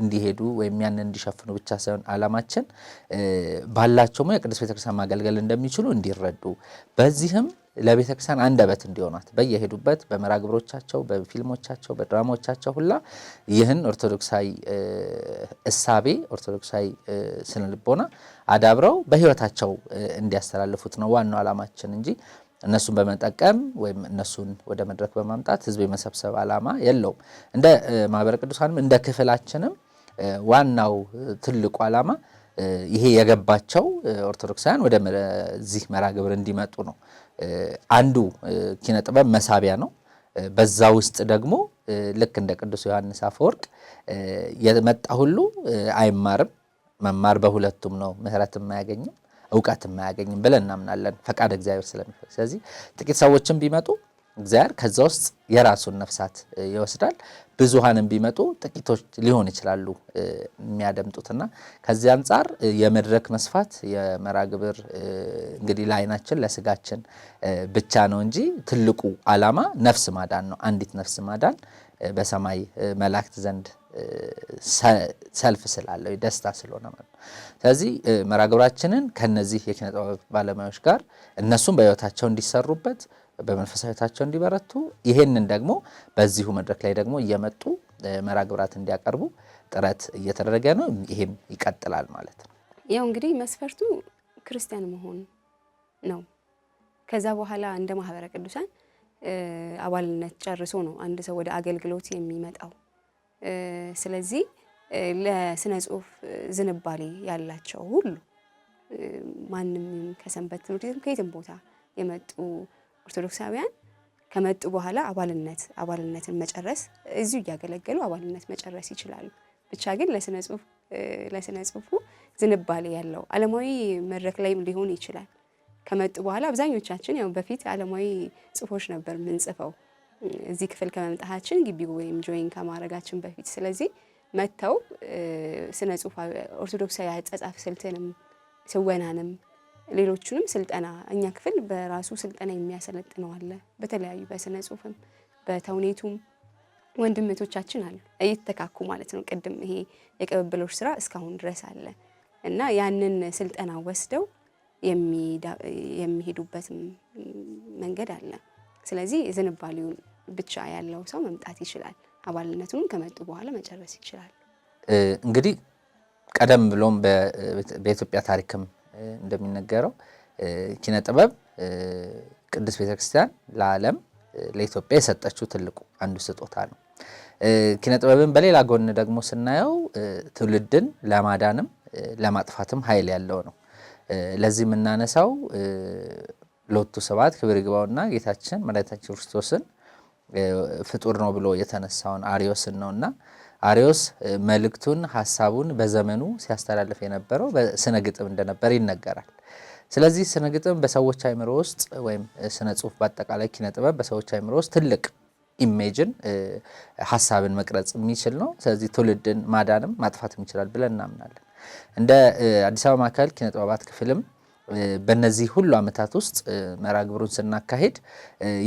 እንዲሄዱ ወይም ያንን እንዲሸፍኑ ብቻ ሳይሆን ዓላማችን ባላቸው የቅዱስ ቤተክርስቲያን ማገልገል እንደሚችሉ እንዲረዱ በዚህም ለቤተክርስቲያን አንደበት እንዲሆናት በየሄዱበት በመርሃ ግብሮቻቸው፣ በፊልሞቻቸው፣ በድራማዎቻቸው ሁላ ይህን ኦርቶዶክሳዊ እሳቤ ኦርቶዶክሳዊ ስነ ልቦና አዳብረው በህይወታቸው እንዲያስተላልፉት ነው ዋናው ዓላማችን እንጂ እነሱን በመጠቀም ወይም እነሱን ወደ መድረክ በማምጣት ህዝብ የመሰብሰብ ዓላማ የለውም። እንደ ማህበረ ቅዱሳንም እንደ ክፍላችንም ዋናው ትልቁ ዓላማ ይሄ የገባቸው ኦርቶዶክሳውያን ወደዚህ መርሃ ግብር እንዲመጡ ነው። አንዱ ኪነ ጥበብ መሳቢያ ነው። በዛ ውስጥ ደግሞ ልክ እንደ ቅዱስ ዮሐንስ አፈወርቅ የመጣ ሁሉ አይማርም፣ መማር በሁለቱም ነው፣ ምህረትም አያገኝም እውቀት የማያገኝም ብለን እናምናለን። ፈቃድ እግዚአብሔር ስለሚፈቅድ ስለዚህ ጥቂት ሰዎችን ቢመጡ እግዚአብሔር ከዛ ውስጥ የራሱን ነፍሳት ይወስዳል። ብዙሃንም ቢመጡ ጥቂቶች ሊሆን ይችላሉ የሚያደምጡትና ከዚህ አንጻር የመድረክ መስፋት የመርሃ ግብር እንግዲህ ለዓይናችን ለስጋችን ብቻ ነው እንጂ ትልቁ ዓላማ ነፍስ ማዳን ነው። አንዲት ነፍስ ማዳን በሰማይ መላእክት ዘንድ ሰልፍ ስላለው ደስታ ስለሆነ ማለት ነው። ስለዚህ መርሃ ግብራችንን ከነዚህ የኪነ ጥበብ ባለሙያዎች ጋር እነሱም በህይወታቸው እንዲሰሩበት በመንፈሳዊታቸው እንዲበረቱ ይሄንን ደግሞ በዚሁ መድረክ ላይ ደግሞ እየመጡ መርሃ ግብራት እንዲያቀርቡ ጥረት እየተደረገ ነው። ይሄም ይቀጥላል ማለት ነው። ያው እንግዲህ መስፈርቱ ክርስቲያን መሆን ነው። ከዛ በኋላ እንደ ማህበረ ቅዱሳን አባልነት ጨርሶ ነው አንድ ሰው ወደ አገልግሎት የሚመጣው። ስለዚህ ለስነ ጽሁፍ ዝንባሌ ያላቸው ሁሉ ማንም ከሰንበት ትምህርት ቤት ከየትም ቦታ የመጡ ኦርቶዶክሳውያን ከመጡ በኋላ አባልነትን መጨረስ እዚሁ እያገለገሉ አባልነት መጨረስ ይችላሉ። ብቻ ግን ለስነ ጽሁፉ ዝንባሌ ያለው ዓለማዊ መድረክ ላይም ሊሆን ይችላል። ከመጡ በኋላ አብዛኞቻችን ያው በፊት ዓለማዊ ጽሁፎች ነበር ምንጽፈው እዚህ ክፍል ከመምጣታችን ግቢ ወይም ጆይን ከማድረጋችን በፊት። ስለዚህ መተው ስነ ጽሁፍ ኦርቶዶክሳዊ አጻጻፍ ስልትንም ስወናንም ሌሎቹንም ስልጠና እኛ ክፍል በራሱ ስልጠና የሚያሰለጥነው አለ። በተለያዩ በስነ ጽሁፍም በተውኔቱም ወንድምቶቻችን አሉ እየተካኩ ማለት ነው። ቅድም ይሄ የቅብብሎች ስራ እስካሁን ድረስ አለ እና ያንን ስልጠና ወስደው የሚሄዱበትም መንገድ አለ። ስለዚህ ዝንባሌውን ብቻ ያለው ሰው መምጣት ይችላል። አባልነቱን ከመጡ በኋላ መጨረስ ይችላል። እንግዲህ ቀደም ብሎም በኢትዮጵያ ታሪክም እንደሚነገረው ኪነ ጥበብ ቅድስት ቤተክርስቲያን ለዓለም ለኢትዮጵያ የሰጠችው ትልቁ አንዱ ስጦታ ነው። ኪነ ጥበብን በሌላ ጎን ደግሞ ስናየው ትውልድን ለማዳንም ለማጥፋትም ኃይል ያለው ነው። ለዚህ የምናነሳው ሎቱ ስብሐት ክብር ይግባውና ጌታችን መድኃኒታችን ክርስቶስን ፍጡር ነው ብሎ የተነሳውን አርዮስን ነውና አርዮስ መልእክቱን ሐሳቡን በዘመኑ ሲያስተላልፍ የነበረው በስነ ግጥም እንደነበር ይነገራል። ስለዚህ ስነ ግጥም በሰዎች አእምሮ ውስጥ ወይም ስነ ጽሁፍ በአጠቃላይ ኪነ ጥበብ በሰዎች አእምሮ ውስጥ ትልቅ ኢሜጅን ሐሳብን መቅረጽ የሚችል ነው። ስለዚህ ትውልድን ማዳንም ማጥፋትም ይችላል ብለን እናምናለን። እንደ አዲስ አበባ ማዕከል ኪነ ጥበባት ክፍልም በእነዚህ ሁሉ ዓመታት ውስጥ መርሃ ግብሩን ስናካሄድ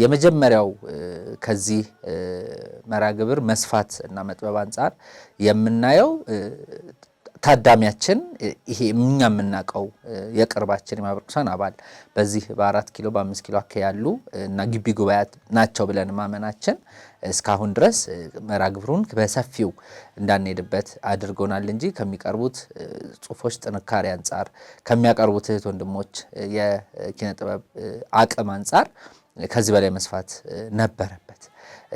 የመጀመሪያው ከዚህ መርሃ ግብር መስፋት እና መጥበብ አንጻር የምናየው ታዳሚያችን ይሄ እኛ የምናውቀው የቅርባችን የማህበረ ቅዱሳን አባል በዚህ በ4 ኪሎ በ5 ኪሎ አካባቢ ያሉ እና ግቢ ጉባኤያት ናቸው ብለን ማመናችን እስካሁን ድረስ መርሃ ግብሩን በሰፊው እንዳንሄድበት አድርጎናል እንጂ ከሚቀርቡት ጽሁፎች ጥንካሬ አንጻር ከሚያቀርቡት እህት ወንድሞች የኪነ ጥበብ አቅም አንጻር ከዚህ በላይ መስፋት ነበረበት።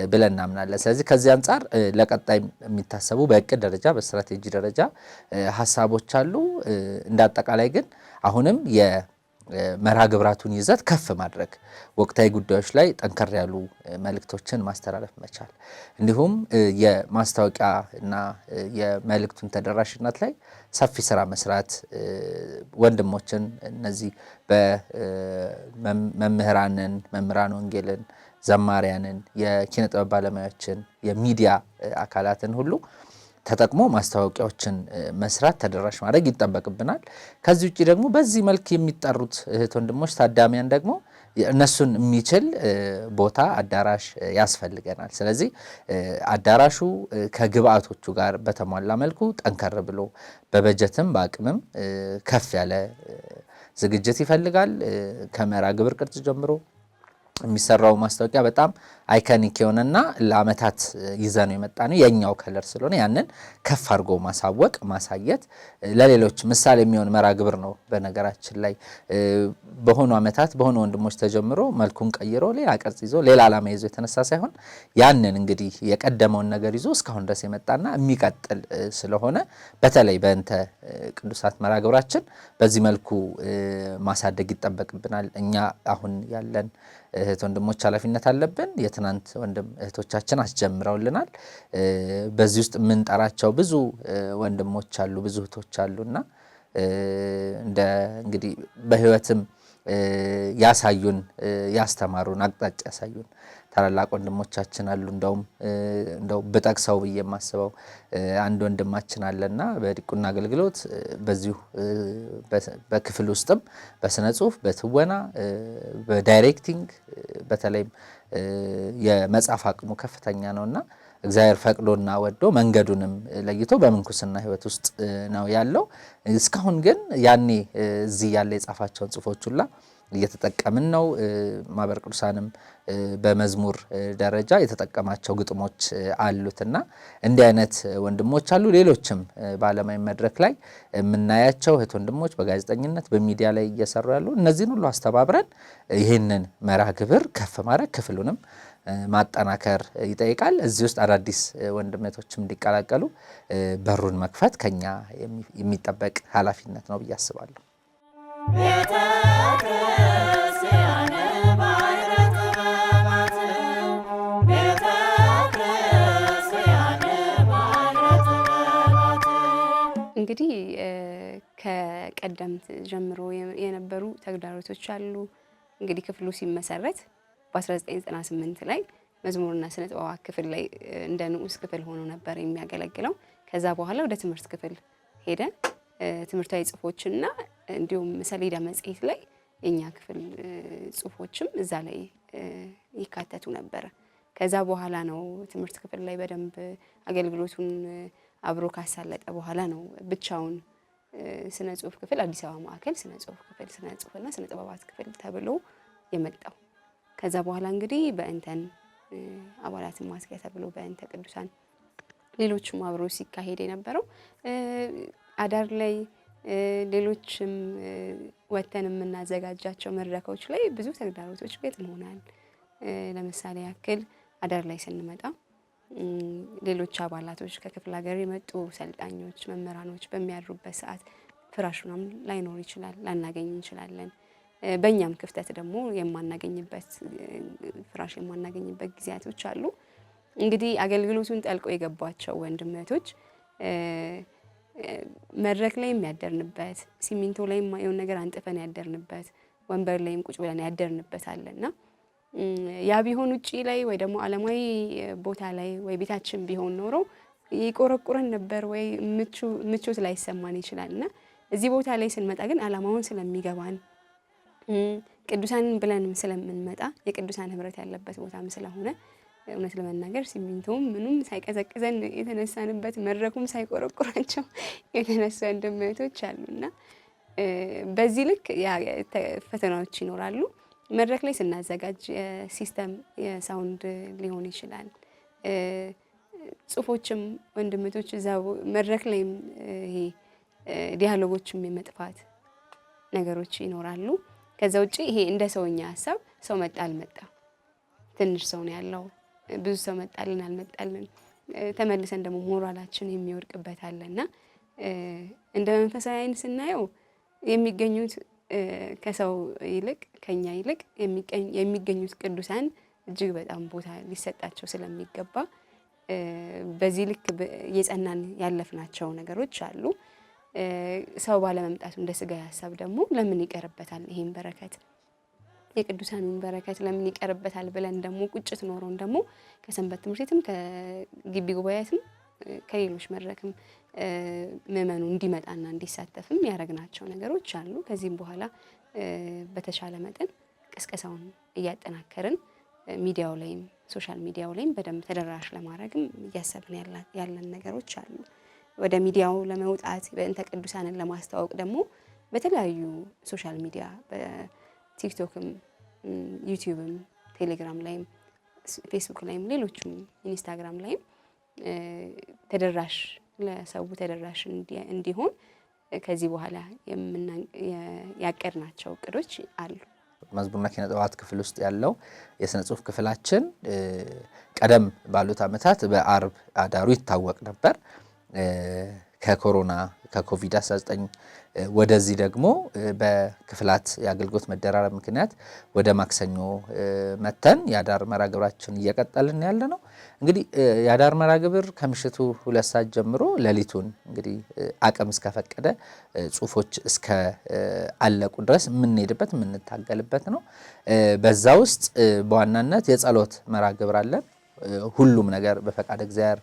ብለን እናምናለን። ስለዚህ ከዚህ አንጻር ለቀጣይ የሚታሰቡ በእቅድ ደረጃ በስትራቴጂ ደረጃ ሀሳቦች አሉ። እንዳጠቃላይ ግን አሁንም የመርሃ ግብራቱን ይዘት ከፍ ማድረግ፣ ወቅታዊ ጉዳዮች ላይ ጠንከር ያሉ መልእክቶችን ማስተላለፍ መቻል፣ እንዲሁም የማስታወቂያ እና የመልእክቱን ተደራሽነት ላይ ሰፊ ስራ መስራት፣ ወንድሞችን እነዚህ በመምህራንን መምህራን ወንጌልን፣ ዘማሪያንን፣ የኪነ ጥበብ ባለሙያዎችን፣ የሚዲያ አካላትን ሁሉ ተጠቅሞ ማስታወቂያዎችን መስራት ተደራሽ ማድረግ ይጠበቅብናል። ከዚህ ውጪ ደግሞ በዚህ መልክ የሚጠሩት እህት ወንድሞች ታዳሚያን ደግሞ እነሱን የሚችል ቦታ አዳራሽ ያስፈልገናል። ስለዚህ አዳራሹ ከግብአቶቹ ጋር በተሟላ መልኩ ጠንከር ብሎ በበጀትም በአቅምም ከፍ ያለ ዝግጅት ይፈልጋል። ከመርሃ ግብር ቅርጽ ጀምሮ የሚሰራው ማስታወቂያ በጣም አይካኒክ የሆነና ለአመታት ይዘነው የመጣ ነው። የኛው ከለር ስለሆነ ያንን ከፍ አድርጎ ማሳወቅ ማሳየት ለሌሎች ምሳሌ የሚሆን መርሃ ግብር ነው። በነገራችን ላይ በሆኑ አመታት በሆኑ ወንድሞች ተጀምሮ መልኩን ቀይሮ ሌላ ቅርጽ ይዞ ሌላ ዓላማ ይዞ የተነሳ ሳይሆን ያንን እንግዲህ የቀደመውን ነገር ይዞ እስካሁን ድረስ የመጣና የሚቀጥል ስለሆነ በተለይ በእንተ ቅዱሳት መርሃ ግብራችን በዚህ መልኩ ማሳደግ ይጠበቅብናል። እኛ አሁን ያለን እህት ወንድሞች ኃላፊነት አለብን። የትናንት ወንድም እህቶቻችን አስጀምረውልናል። በዚህ ውስጥ የምንጠራቸው ብዙ ወንድሞች አሉ፣ ብዙ እህቶች አሉና እንደ እንግዲህ በህይወትም ያሳዩን ያስተማሩን አቅጣጫ ያሳዩን ታላላቅ ወንድሞቻችን አሉ። እንደው በጠቅሰው ብዬ የማስበው አንድ ወንድማችን አለና በዲቁና አገልግሎት በዚሁ በክፍል ውስጥም በስነ ጽሁፍ፣ በትወና፣ በዳይሬክቲንግ በተለይም የመጻፍ አቅሙ ከፍተኛ ነውና እግዚአብሔር ፈቅዶና ወዶ መንገዱንም ለይቶ በምንኩስና ህይወት ውስጥ ነው ያለው። እስካሁን ግን ያኔ እዚህ ያለ የጻፋቸውን ጽፎች ሁላ እየተጠቀምን ነው። ማህበረ ቅዱሳንም በመዝሙር ደረጃ የተጠቀማቸው ግጥሞች አሉትና እንዲህ አይነት ወንድሞች አሉ። ሌሎችም በዓለማዊ መድረክ ላይ የምናያቸው እህት ወንድሞች በጋዜጠኝነት በሚዲያ ላይ እየሰሩ ያሉ እነዚህን ሁሉ አስተባብረን ይህንን መርሃ ግብር ከፍ ማድረግ ክፍሉንም ማጠናከር ይጠይቃል። እዚህ ውስጥ አዳዲስ ወንድሞችም እንዲቀላቀሉ በሩን መክፈት ከኛ የሚጠበቅ ኃላፊነት ነው ብዬ አስባለሁ። ቤተ ክርስቲያን ባሕረ ጥበባት ቤተ ክርስቲያን ባሕረ ጥበባት። እንግዲህ ከቀደምት ጀምሮ የነበሩ ተግዳሮቶች አሉ። እንግዲህ ክፍሉ ሲመሰረት በ1998 ላይ መዝሙርና ስነ ጥበባት ክፍል ላይ እንደ ንዑስ ክፍል ሆኖ ነበር የሚያገለግለው። ከዛ በኋላ ወደ ትምህርት ክፍል ሄደ። ትምህርታዊ ጽሁፎችና እንዲሁም ሰሌዳ መጽሔት ላይ የኛ ክፍል ጽሁፎችም እዛ ላይ ይካተቱ ነበር። ከዛ በኋላ ነው ትምህርት ክፍል ላይ በደንብ አገልግሎቱን አብሮ ካሳለጠ በኋላ ነው ብቻውን ስነ ጽሁፍ ክፍል አዲስ አበባ ማዕከል ስነ ጽሁፍ ክፍል ስነ ጽሁፍና ስነ ጥበባት ክፍል ተብሎ የመጣው። ከዛ በኋላ እንግዲህ በእንተን አባላትን ማስኪያ ተብሎ በእንተ ቅዱሳን ሌሎችም አብሮ ሲካሄድ የነበረው አዳር ላይ ሌሎችም ወተን የምናዘጋጃቸው መድረኮች ላይ ብዙ ተግዳሮቶች ገጥመውናል። ለምሳሌ ያክል አዳር ላይ ስንመጣ ሌሎች አባላቶች ከክፍለ ሀገር የመጡ ሰልጣኞች መምህራኖች በሚያድሩበት ሰዓት ፍራሹንም ላይኖር ይችላል፣ ላናገኝ እንችላለን። በእኛም ክፍተት ደግሞ የማናገኝበት ፍራሽ የማናገኝበት ጊዜያቶች አሉ። እንግዲህ አገልግሎቱን ጠልቆ የገባቸው ወንድመቶች መድረክ ላይ የሚያደርንበት ሲሚንቶ ላይ የሆነ ነገር አንጥፈን ያደርንበት ወንበር ላይም ቁጭ ብለን ያደርንበት አለና ያ ቢሆን ውጪ ላይ ወይ ደግሞ ዓለማዊ ቦታ ላይ ወይ ቤታችን ቢሆን ኖሮ ይቆረቁረን ነበር ወይ ምቾት ላይ ይሰማን ይችላልና እዚህ ቦታ ላይ ስንመጣ ግን ዓላማውን ስለሚገባን ቅዱሳንን ብለንም ስለምንመጣ የቅዱሳን ህብረት ያለበት ቦታም ስለሆነ እውነት ለመናገር ሲሚንቶም ምንም ሳይቀዘቅዘን የተነሳንበት መድረኩም ሳይቆረቁራቸው የተነሱ ወንድሞች አሉና በዚህ ልክ ፈተናዎች ይኖራሉ። መድረክ ላይ ስናዘጋጅ ሲስተም የሳውንድ ሊሆን ይችላል። ጽሁፎችም ወንድሞች እዛው መድረክ ላይም ይሄ ዲያሎጎችም የመጥፋት ነገሮች ይኖራሉ። ከዛ ውጪ ይሄ እንደ ሰውኛ ሐሳብ ሰው መጣ አልመጣ ትንሽ ሰው ነው ያለው ብዙ ሰው መጣልን አልመጣልን ተመልሰን ደግሞ ሞራላችን የሚወርቅበት አለና እንደ መንፈሳዊ ዓይን ስናየው የሚገኙት ከሰው ይልቅ ከኛ ይልቅ የሚገኙት ቅዱሳን እጅግ በጣም ቦታ ሊሰጣቸው ስለሚገባ በዚህ ልክ የጸናን ያለፍናቸው ነገሮች አሉ። ሰው ባለመምጣቱ እንደ ሥጋዊ ሐሳብ ደግሞ ለምን ይቀርበታል ይሄን በረከት የቅዱሳኑን በረከት ለምን ይቀርበታል ብለን ደግሞ ቁጭት ኖሮን ደግሞ ከሰንበት ትምህርት ቤትም ከግቢ ጉባኤያትም ከሌሎች መድረክም ምዕመኑ እንዲመጣና እንዲሳተፍም ያደረግናቸው ነገሮች አሉ። ከዚህም በኋላ በተሻለ መጠን ቅስቀሳውን እያጠናከርን ሚዲያው ላይም ሶሻል ሚዲያው ላይም በደንብ ተደራሽ ለማድረግም እያሰብን ያለን ነገሮች አሉ። ወደ ሚዲያው ለመውጣት በእንተ ቅዱሳንን ለማስተዋወቅ ደግሞ በተለያዩ ሶሻል ሚዲያ በቲክቶክም፣ ዩቲዩብም፣ ቴሌግራም ላይም፣ ፌስቡክ ላይም፣ ሌሎችም ኢንስታግራም ላይም ተደራሽ ለሰው ተደራሽ እንዲሆን ከዚህ በኋላ ያቀድናቸው እቅዶች አሉ። መዝሙርና ኪነ ጥበባት ክፍል ውስጥ ያለው የሥነ ጽሑፍ ክፍላችን ቀደም ባሉት ዓመታት በአርብ አዳሩ ይታወቅ ነበር። ከኮሮና ከኮቪድ-19 ወደዚህ ደግሞ በክፍላት የአገልግሎት መደራረብ ምክንያት ወደ ማክሰኞ መተን የአዳር መርሃ ግብራችን እየቀጠልን ያለ ነው። እንግዲህ የአዳር መርሃ ግብር ከምሽቱ 2 ሰዓት ጀምሮ ሌሊቱን እንግዲህ አቅም እስከፈቀደ ጽሁፎች እስከ አለቁ ድረስ የምንሄድበት የምንታገልበት ነው። በዛ ውስጥ በዋናነት የጸሎት መርሃ ግብር አለን። ሁሉም ነገር በፈቃድ እግዚአብሔር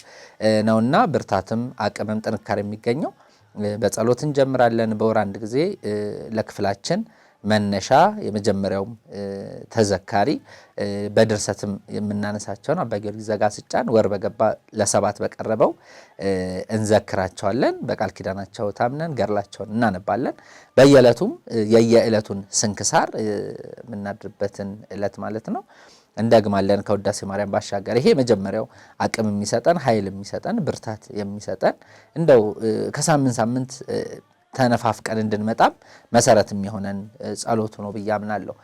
ነውና ብርታትም አቅምም ጥንካሬ የሚገኘው በጸሎት እንጀምራለን። በወር አንድ ጊዜ ለክፍላችን መነሻ የመጀመሪያውም ተዘካሪ በድርሰትም የምናነሳቸውን አባ ጊዮርጊስ ዘጋስጫን ወር በገባ ለ7 በቀረበው እንዘክራቸዋለን። በቃል ኪዳናቸው ታምነን ገድላቸውን እናነባለን። በየዕለቱም የየዕለቱን ስንክሳር የምናድርበትን ዕለት ማለት ነው እንደግማለን። ከውዳሴ ማርያም ባሻገር ይሄ መጀመሪያው አቅም የሚሰጠን ኃይል የሚሰጠን ብርታት የሚሰጠን እንደው ከሳምንት ሳምንት ተነፋፍቀን እንድንመጣም መሰረት የሚሆነን ጸሎቱ ነው ብዬ አምናለሁ።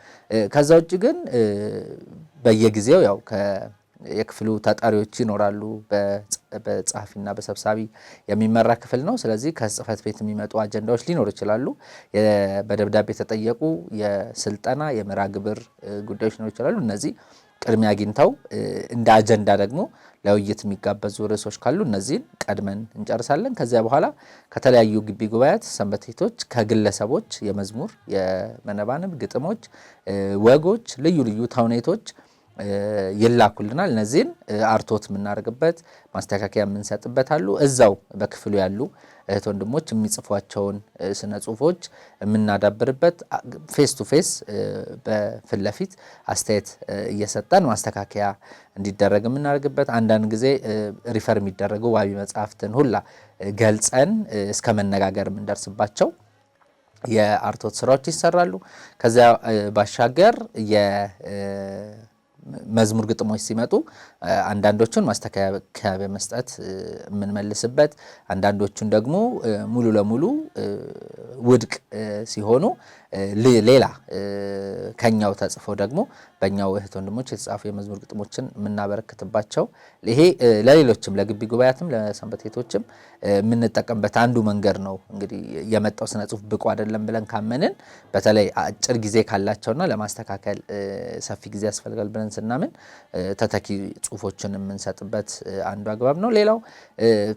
ከዛ ውጭ ግን በየጊዜው ያው የክፍሉ ተጠሪዎች ይኖራሉ። በጸሐፊና በሰብሳቢ የሚመራ ክፍል ነው። ስለዚህ ከጽህፈት ቤት የሚመጡ አጀንዳዎች ሊኖሩ ይችላሉ። በደብዳቤ የተጠየቁ የስልጠና የመርሃ ግብር ጉዳዮች ሊኖሩ ይችላሉ። እነዚህ ቅድሚያ አግኝተው እንደ አጀንዳ ደግሞ ለውይይት የሚጋበዙ ርዕሶች ካሉ እነዚህን ቀድመን እንጨርሳለን። ከዚያ በኋላ ከተለያዩ ግቢ ጉባኤያት፣ ሰንበት ቤቶች፣ ከግለሰቦች የመዝሙር የመነባንብ ግጥሞች፣ ወጎች፣ ልዩ ልዩ ተውኔቶች ይላኩልናል። እነዚህን አርቶት የምናደርግበት ማስተካከያ የምንሰጥበት አሉ። እዛው በክፍሉ ያሉ እህት ወንድሞች የሚጽፏቸውን ስነ ጽሁፎች የምናዳብርበት ፌስ ቱ ፌስ በፊት ለፊት አስተያየት እየሰጠን ማስተካከያ እንዲደረግ የምናደርግበት፣ አንዳንድ ጊዜ ሪፈር የሚደረጉ ዋቢ መጽሐፍትን ሁላ ገልጸን እስከ መነጋገር የምንደርስባቸው የአርቶት ስራዎች ይሰራሉ። ከዚያ ባሻገር መዝሙር ግጥሞች ሲመጡ አንዳንዶቹን ማስተካከያ በመስጠት የምንመልስበት፣ አንዳንዶቹን ደግሞ ሙሉ ለሙሉ ውድቅ ሲሆኑ ሌላ ከኛው ተጽፈው ደግሞ በእኛው እህት ወንድሞች የተጻፉ የመዝሙር ግጥሞችን የምናበረክትባቸው፣ ይሄ ለሌሎችም ለግቢ ጉባኤያትም ለሰንበት ቤቶችም የምንጠቀምበት አንዱ መንገድ ነው። እንግዲህ የመጣው ስነ ጽሁፍ ብቁ አይደለም ብለን ካመንን በተለይ አጭር ጊዜ ካላቸውና ለማስተካከል ሰፊ ጊዜ ያስፈልጋል ብለን ስናምን ተተኪ ጽሁፎችን የምንሰጥበት አንዱ አግባብ ነው። ሌላው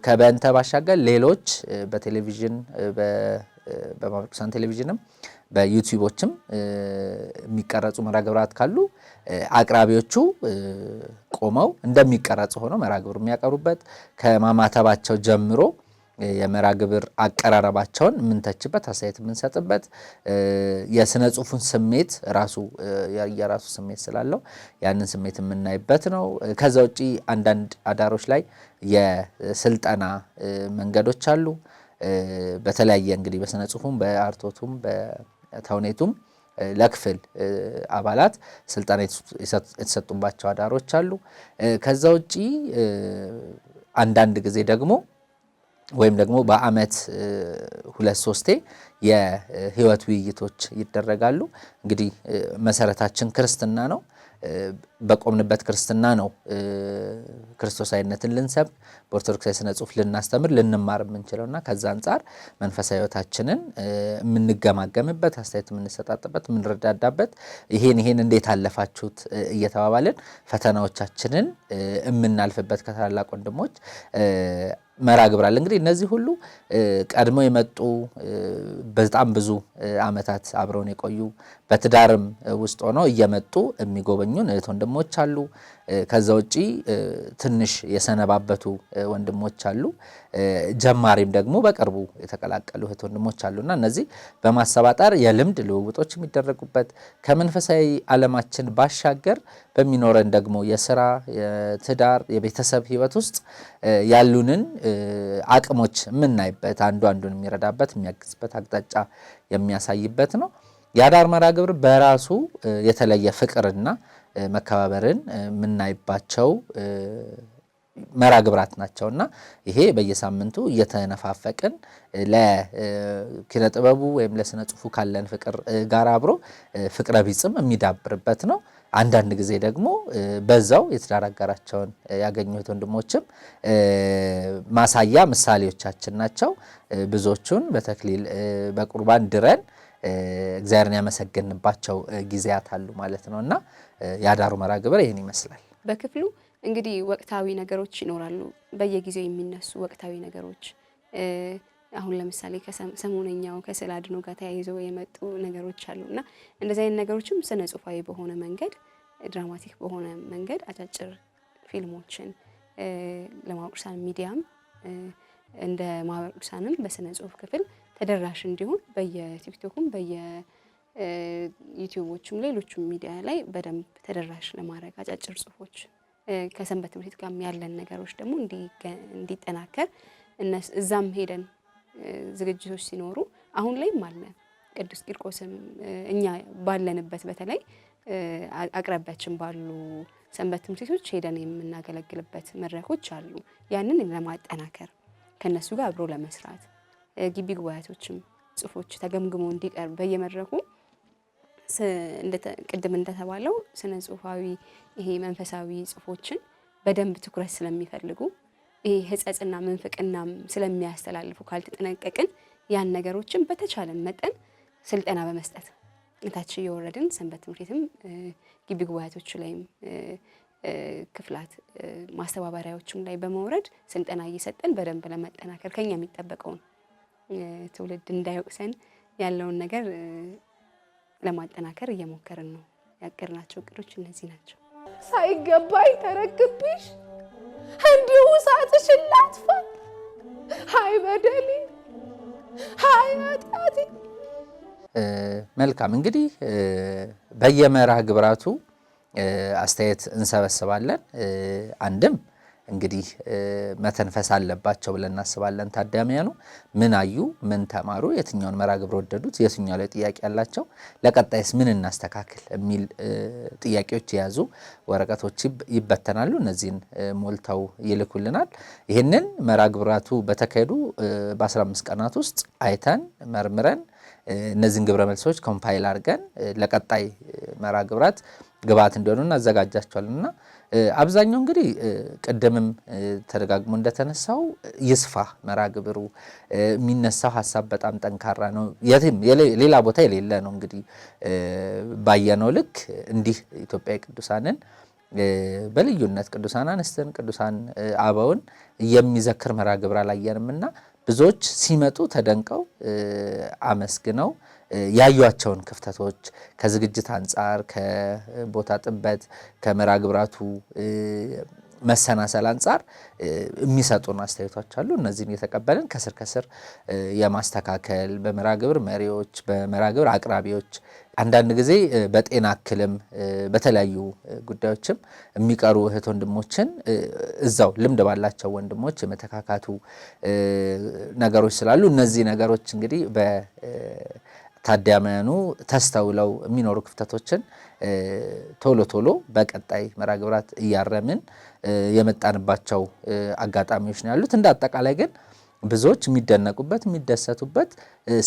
ከበእንተ ባሻገር ሌሎች በቴሌቪዥን በማኅበረ ቅዱሳን ቴሌቪዥንም በዩቲዩቦችም የሚቀረጹ መርሃ ግብራት ካሉ አቅራቢዎቹ ቆመው እንደሚቀረጹ ሆነው መርሃ ግብር የሚያቀርቡበት፣ ከማማተባቸው ጀምሮ የመርሃ ግብር አቀራረባቸውን የምንተችበት፣ አስተያየት የምንሰጥበት፣ የስነ ጽሁፉን ስሜት ራሱ የራሱ ስሜት ስላለው ያንን ስሜት የምናይበት ነው። ከዛ ውጪ አንዳንድ አዳሮች ላይ የስልጠና መንገዶች አሉ። በተለያየ እንግዲህ በስነ ጽሁፉም በአርቶቱም በተውኔቱም ለክፍል አባላት ስልጠና የተሰጡባቸው አዳሮች አሉ። ከዛ ውጪ አንዳንድ ጊዜ ደግሞ ወይም ደግሞ በአመት 2-3 የህይወት ውይይቶች ይደረጋሉ። እንግዲህ መሰረታችን ክርስትና ነው። በቆምንበት ክርስትና ነው ክርስቶሳዊነትን ልንሰብክ በኦርቶዶክሳዊ ስነ ጽሁፍ ልናስተምር ልንማር የምንችለውና ከዛ አንጻር መንፈሳዊ ሕይወታችንን የምንገማገምበት አስተያየት የምንሰጣጥበት የምንረዳዳበት ይሄን እንዴት አለፋችሁት እየተባባልን ፈተናዎቻችንን የምናልፍበት ከታላላቅ ወንድሞች መርሃ ግብር አለ። እንግዲህ እነዚህ ሁሉ ቀድሞ የመጡ በጣም ብዙ ዓመታት አብረውን የቆዩ በትዳርም ውስጥ ሆነው እየመጡ የሚጎበኙን እህት ወንድሞች አሉ። ከዛ ውጪ ትንሽ የሰነባበቱ ወንድሞች አሉ። ጀማሪም ደግሞ በቅርቡ የተቀላቀሉ እህት ወንድሞች አሉና እነዚህ በማሰባጠር የልምድ ልውውጦች የሚደረጉበት ከመንፈሳዊ ዓለማችን ባሻገር በሚኖረን ደግሞ የስራ፣ የትዳር፣ የቤተሰብ ህይወት ውስጥ ያሉንን አቅሞች የምናይበት አንዱ አንዱን የሚረዳበት የሚያግዝበት አቅጣጫ የሚያሳይበት ነው። የአዳር መርሃ ግብር በራሱ የተለየ ፍቅርና መከባበርን የምናይባቸው መርሃ ግብራት ናቸውና ይሄ በየሳምንቱ እየተነፋፈቅን ለኪነ ጥበቡ ወይም ለስነ ጽሁፉ ካለን ፍቅር ጋር አብሮ ፍቅረ ቢጽም የሚዳብርበት ነው። አንዳንድ ጊዜ ደግሞ በዛው የትዳር አጋራቸውን ያገኙት ወንድሞችም ማሳያ ምሳሌዎቻችን ናቸው። ብዙዎቹን በተክሊል በቁርባን ድረን እግዚአብሔርን ያመሰግንባቸው ጊዜያት አሉ ማለት ነውና የአዳሩ መርሃ ግብር ይህን ይመስላል። በክፍሉ እንግዲህ ወቅታዊ ነገሮች ይኖራሉ። በየጊዜው የሚነሱ ወቅታዊ ነገሮች አሁን ለምሳሌ ከሰሞነኛው ከስዕል አድኖ ጋር ተያይዘው የመጡ ነገሮች አሉና እንደዚህ አይነት ነገሮችም ስነ ጽሁፋዊ በሆነ መንገድ ድራማቲክ በሆነ መንገድ አጫጭር ፊልሞችን ለማኅበረ ቅዱሳን ሚዲያም እንደ ማኅበረ ቅዱሳንም በስነ ጽሁፍ ክፍል ተደራሽ እንዲሆን በየቲክቶኩም በየዩቲዩቦችም ሌሎችም ሚዲያ ላይ በደንብ ተደራሽ ለማድረግ አጫጭር ጽሁፎች ከሰንበት ትምህርት ጋር ያለን ነገሮች ደግሞ እንዲጠናከር እዛም ሄደን ዝግጅቶች ሲኖሩ አሁን ላይም አለ። ቅዱስ ቂርቆስም እኛ ባለንበት በተለይ አቅራቢያችን ባሉ ሰንበት ትምህርት ቤቶች ሄደን የምናገለግልበት መድረኮች አሉ። ያንን ለማጠናከር ከነሱ ጋር አብሮ ለመስራት ግቢ ጉባኤቶችም ጽሁፎች ተገምግሞ እንዲቀርብ በየመድረኩ ቅድም እንደተባለው ስነ ጽሁፋዊ ይሄ መንፈሳዊ ጽሁፎችን በደንብ ትኩረት ስለሚፈልጉ ይሄ ሕጸጽና ምንፍቅናም ስለሚያስተላልፉ ካልተጠነቀቅን ያን ነገሮችን በተቻለን መጠን ስልጠና በመስጠት እታች እየወረድን ሰንበት ትምህርት ቤትም ግቢ ጉባኤቶች ላይም ክፍላት ማስተባበሪያዎችም ላይ በመውረድ ስልጠና እየሰጠን በደንብ ለመጠናከር ከኛ የሚጠበቀውን ትውልድ እንዳይወቅሰን ያለውን ነገር ለማጠናከር እየሞከርን ነው። ያቀርናቸው እቅዶች እነዚህ ናቸው። ሳይገባኝ ተረክብሽ እንዲሁ እሳትሽን ላጥፋ። ሃይ በደሌ፣ ሃይ ኃጢአቴ። መልካም እንግዲህ በየመርሃ ግብራቱ አስተያየት እንሰበስባለን። አንድም እንግዲህ መተንፈስ አለባቸው ብለን እናስባለን። ታዳሚያኑ ምን አዩ፣ ምን ተማሩ፣ የትኛውን መርሃ ግብር ወደዱት፣ የትኛው ላይ ጥያቄ ያላቸው፣ ለቀጣይስ ምን እናስተካክል የሚል ጥያቄዎች የያዙ ወረቀቶች ይበተናሉ። እነዚህን ሞልተው ይልኩልናል። ይህንን መርሃ ግብራቱ በተካሄዱ በ15 ቀናት ውስጥ አይተን መርምረን እነዚህን ግብረ መልሶች ኮምፓይል አድርገን ለቀጣይ መርሃ ግብራት ግብዓት እንዲሆኑ እናዘጋጃቸዋልና አብዛኛው እንግዲህ ቅድምም ተደጋግሞ እንደተነሳው ይስፋ መርሃ ግብሩ የሚነሳው ሀሳብ በጣም ጠንካራ ነው። ሌላ ቦታ የሌለ ነው። እንግዲህ ባየነው ልክ እንዲህ ኢትዮጵያዊ ቅዱሳንን በልዩነት ቅዱሳን አንስትን ቅዱሳን አበውን የሚዘክር መርሃ ግብር አላየንምና ብዙዎች ሲመጡ ተደንቀው አመስግነው ያዩዋቸውን ክፍተቶች ከዝግጅት አንጻር ከቦታ ጥበት ከመርሃ ግብራቱ መሰናሰል አንጻር የሚሰጡን አስተያየቶች አሉ። እነዚህን የተቀበልን ከስር ከስር የማስተካከል በመርሃ ግብር መሪዎች በመርሃ ግብር አቅራቢዎች አንዳንድ ጊዜ በጤና እክልም በተለያዩ ጉዳዮችም የሚቀሩ እህት ወንድሞችን እዛው ልምድ ባላቸው ወንድሞች የመተካካቱ ነገሮች ስላሉ እነዚህ ነገሮች እንግዲህ በታዳሚያኑ ተስተውለው የሚኖሩ ክፍተቶችን ቶሎ ቶሎ በቀጣይ መርሃ ግብራት እያረምን የመጣንባቸው አጋጣሚዎች ነው ያሉት። እንደ አጠቃላይ ግን ብዙዎች የሚደነቁበት የሚደሰቱበት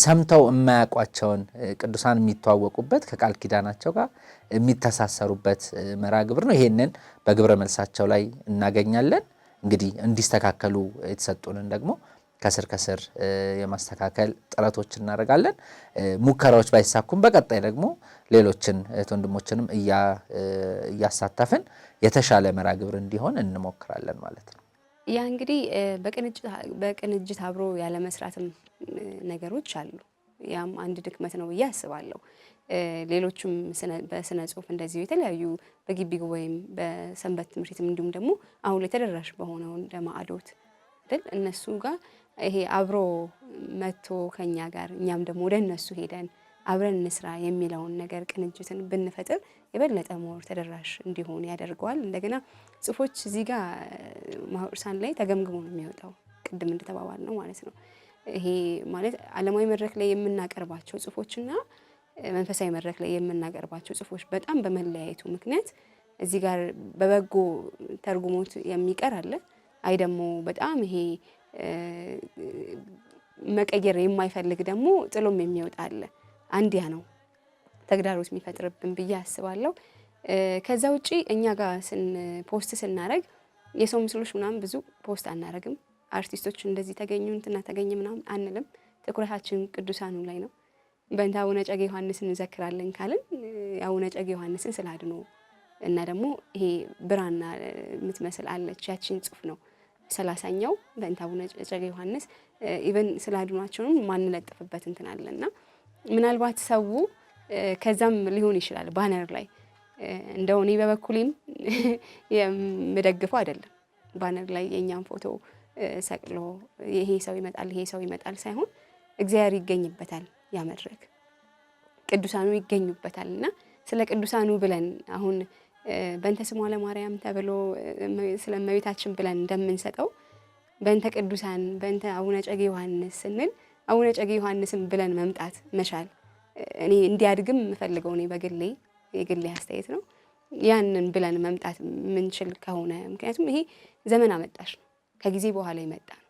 ሰምተው የማያውቋቸውን ቅዱሳን የሚተዋወቁበት ከቃል ኪዳናቸው ጋር የሚተሳሰሩበት መርሃ ግብር ነው። ይሄንን በግብረ መልሳቸው ላይ እናገኛለን። እንግዲህ እንዲስተካከሉ የተሰጡንን ደግሞ ከስር ከስር የማስተካከል ጥረቶች እናደርጋለን። ሙከራዎች ባይሳኩም በቀጣይ ደግሞ ሌሎችን ወንድሞችንም እያሳተፍን የተሻለ መርሃ ግብር እንዲሆን እንሞክራለን ማለት ነው። ያ እንግዲህ በቅንጅት አብሮ ያለ መስራትም ነገሮች አሉ። ያም አንድ ድክመት ነው ብዬ አስባለሁ። ሌሎችም በስነ ጽሁፍ እንደዚሁ የተለያዩ በግቢ ወይም በሰንበት ትምህርት ቤትም እንዲሁም ደግሞ አሁን ላይ ተደራሽ በሆነው እንደ ማዕዶት አይደል እነሱ ጋር ይሄ አብሮ መጥቶ ከኛ ጋር እኛም ደግሞ ወደ እነሱ ሄደን አብረን እንስራ የሚለውን ነገር ቅንጅትን ብንፈጥር የበለጠ ሞር ተደራሽ እንዲሆን ያደርገዋል። እንደገና ጽሁፎች እዚህ ጋር ማህበረሰብ ላይ ተገምግሞ ነው የሚወጣው ቅድም እንደተባባል ነው ማለት ነው። ይሄ ማለት ዓለማዊ መድረክ ላይ የምናቀርባቸው ጽሁፎችና መንፈሳዊ መድረክ ላይ የምናቀርባቸው ጽሁፎች በጣም በመለያየቱ ምክንያት እዚህ ጋር በበጎ ተርጉሞት የሚቀር አለ። አይ ደግሞ በጣም ይሄ መቀየር የማይፈልግ ደግሞ ጥሎም የሚወጣ አለ። አንድ ያ ነው ተግዳሮት የሚፈጥርብን ብዬ አስባለሁ። ከዛ ውጪ እኛ ጋር ፖስት ስናረግ የሰው ምስሎች ምናምን ብዙ ፖስት አናረግም። አርቲስቶች እንደዚህ ተገኙ እንትና ተገኘ ምናምን አንልም። ትኩረታችን ቅዱሳኑ ላይ ነው። በእንተ አቡነ እጨጌ ዮሐንስን እንዘክራለን ካልን አቡነ እጨጌ ዮሐንስን ስላድኖ እና ደግሞ ይሄ ብራና የምትመስል አለች ያቺን ጽሁፍ ነው 30ኛው በእንተ አቡነ እጨጌ ዮሐንስ ኢቨን ስላድኗቸውም ማንለጥፍበት እንትን አለና ምናልባት ሰው ከዛም ሊሆን ይችላል ባነር ላይ እንደው እኔ በበኩሌም የምደግፈው አይደለም። ባነር ላይ የኛን ፎቶ ሰቅሎ ይሄ ሰው ይመጣል ሳይሆን እግዚአብሔር ይገኝበታል፣ ያ መድረክ ቅዱሳኑ ይገኙበታልና ስለ ቅዱሳኑ ብለን አሁን በእንተ ስሟ ለማርያም ተብሎ ስለ እመቤታችን ብለን እንደምንሰጠው በእንተ ቅዱሳን በእንተ አቡነ እጨጌ ዮሐንስ ስንል አቡነ እጨጌ ዮሐንስን ብለን መምጣት መቻል እኔ እንዲያድግም የምፈልገው እኔ በግሌ የግሌ አስተያየት ነው። ያንን ብለን መምጣት ምንችል ከሆነ ምክንያቱም ይሄ ዘመን አመጣሽ ነው፣ ከጊዜ በኋላ ይመጣ ነው።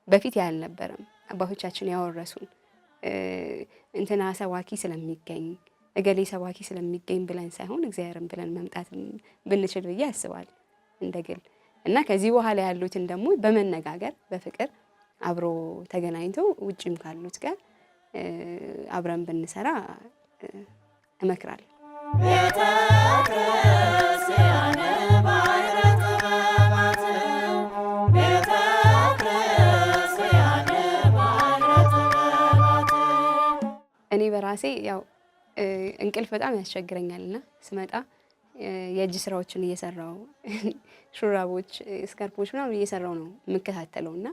በፊት ያልነበረም አባቶቻችን ያወረሱን እንትና ሰባኪ ስለሚገኝ እገሌ ሰባኪ ስለሚገኝ ብለን ሳይሆን እግዚአብሔርን ብለን መምጣት ብንችል ብዬ አስባለሁ እንደግል እና ከዚህ በኋላ ያሉትን ደግሞ በመነጋገር በፍቅር አብሮ ተገናኝቶ ውጪም ካሉት ጋር አብረን ብንሰራ እመክራለሁ። ቤተ ክርስቲያን ባሕረ ጥበባት ቤተ ክርስቲያን ባሕረ ጥበባት። እኔ በራሴ ያው እንቅልፍ በጣም ያስቸግረኛልና ስመጣ የእጅ ስራዎችን እየሰራው ሹራቦች፣ ስካርፖች ምናምን እየሰራው ነው የምከታተለውና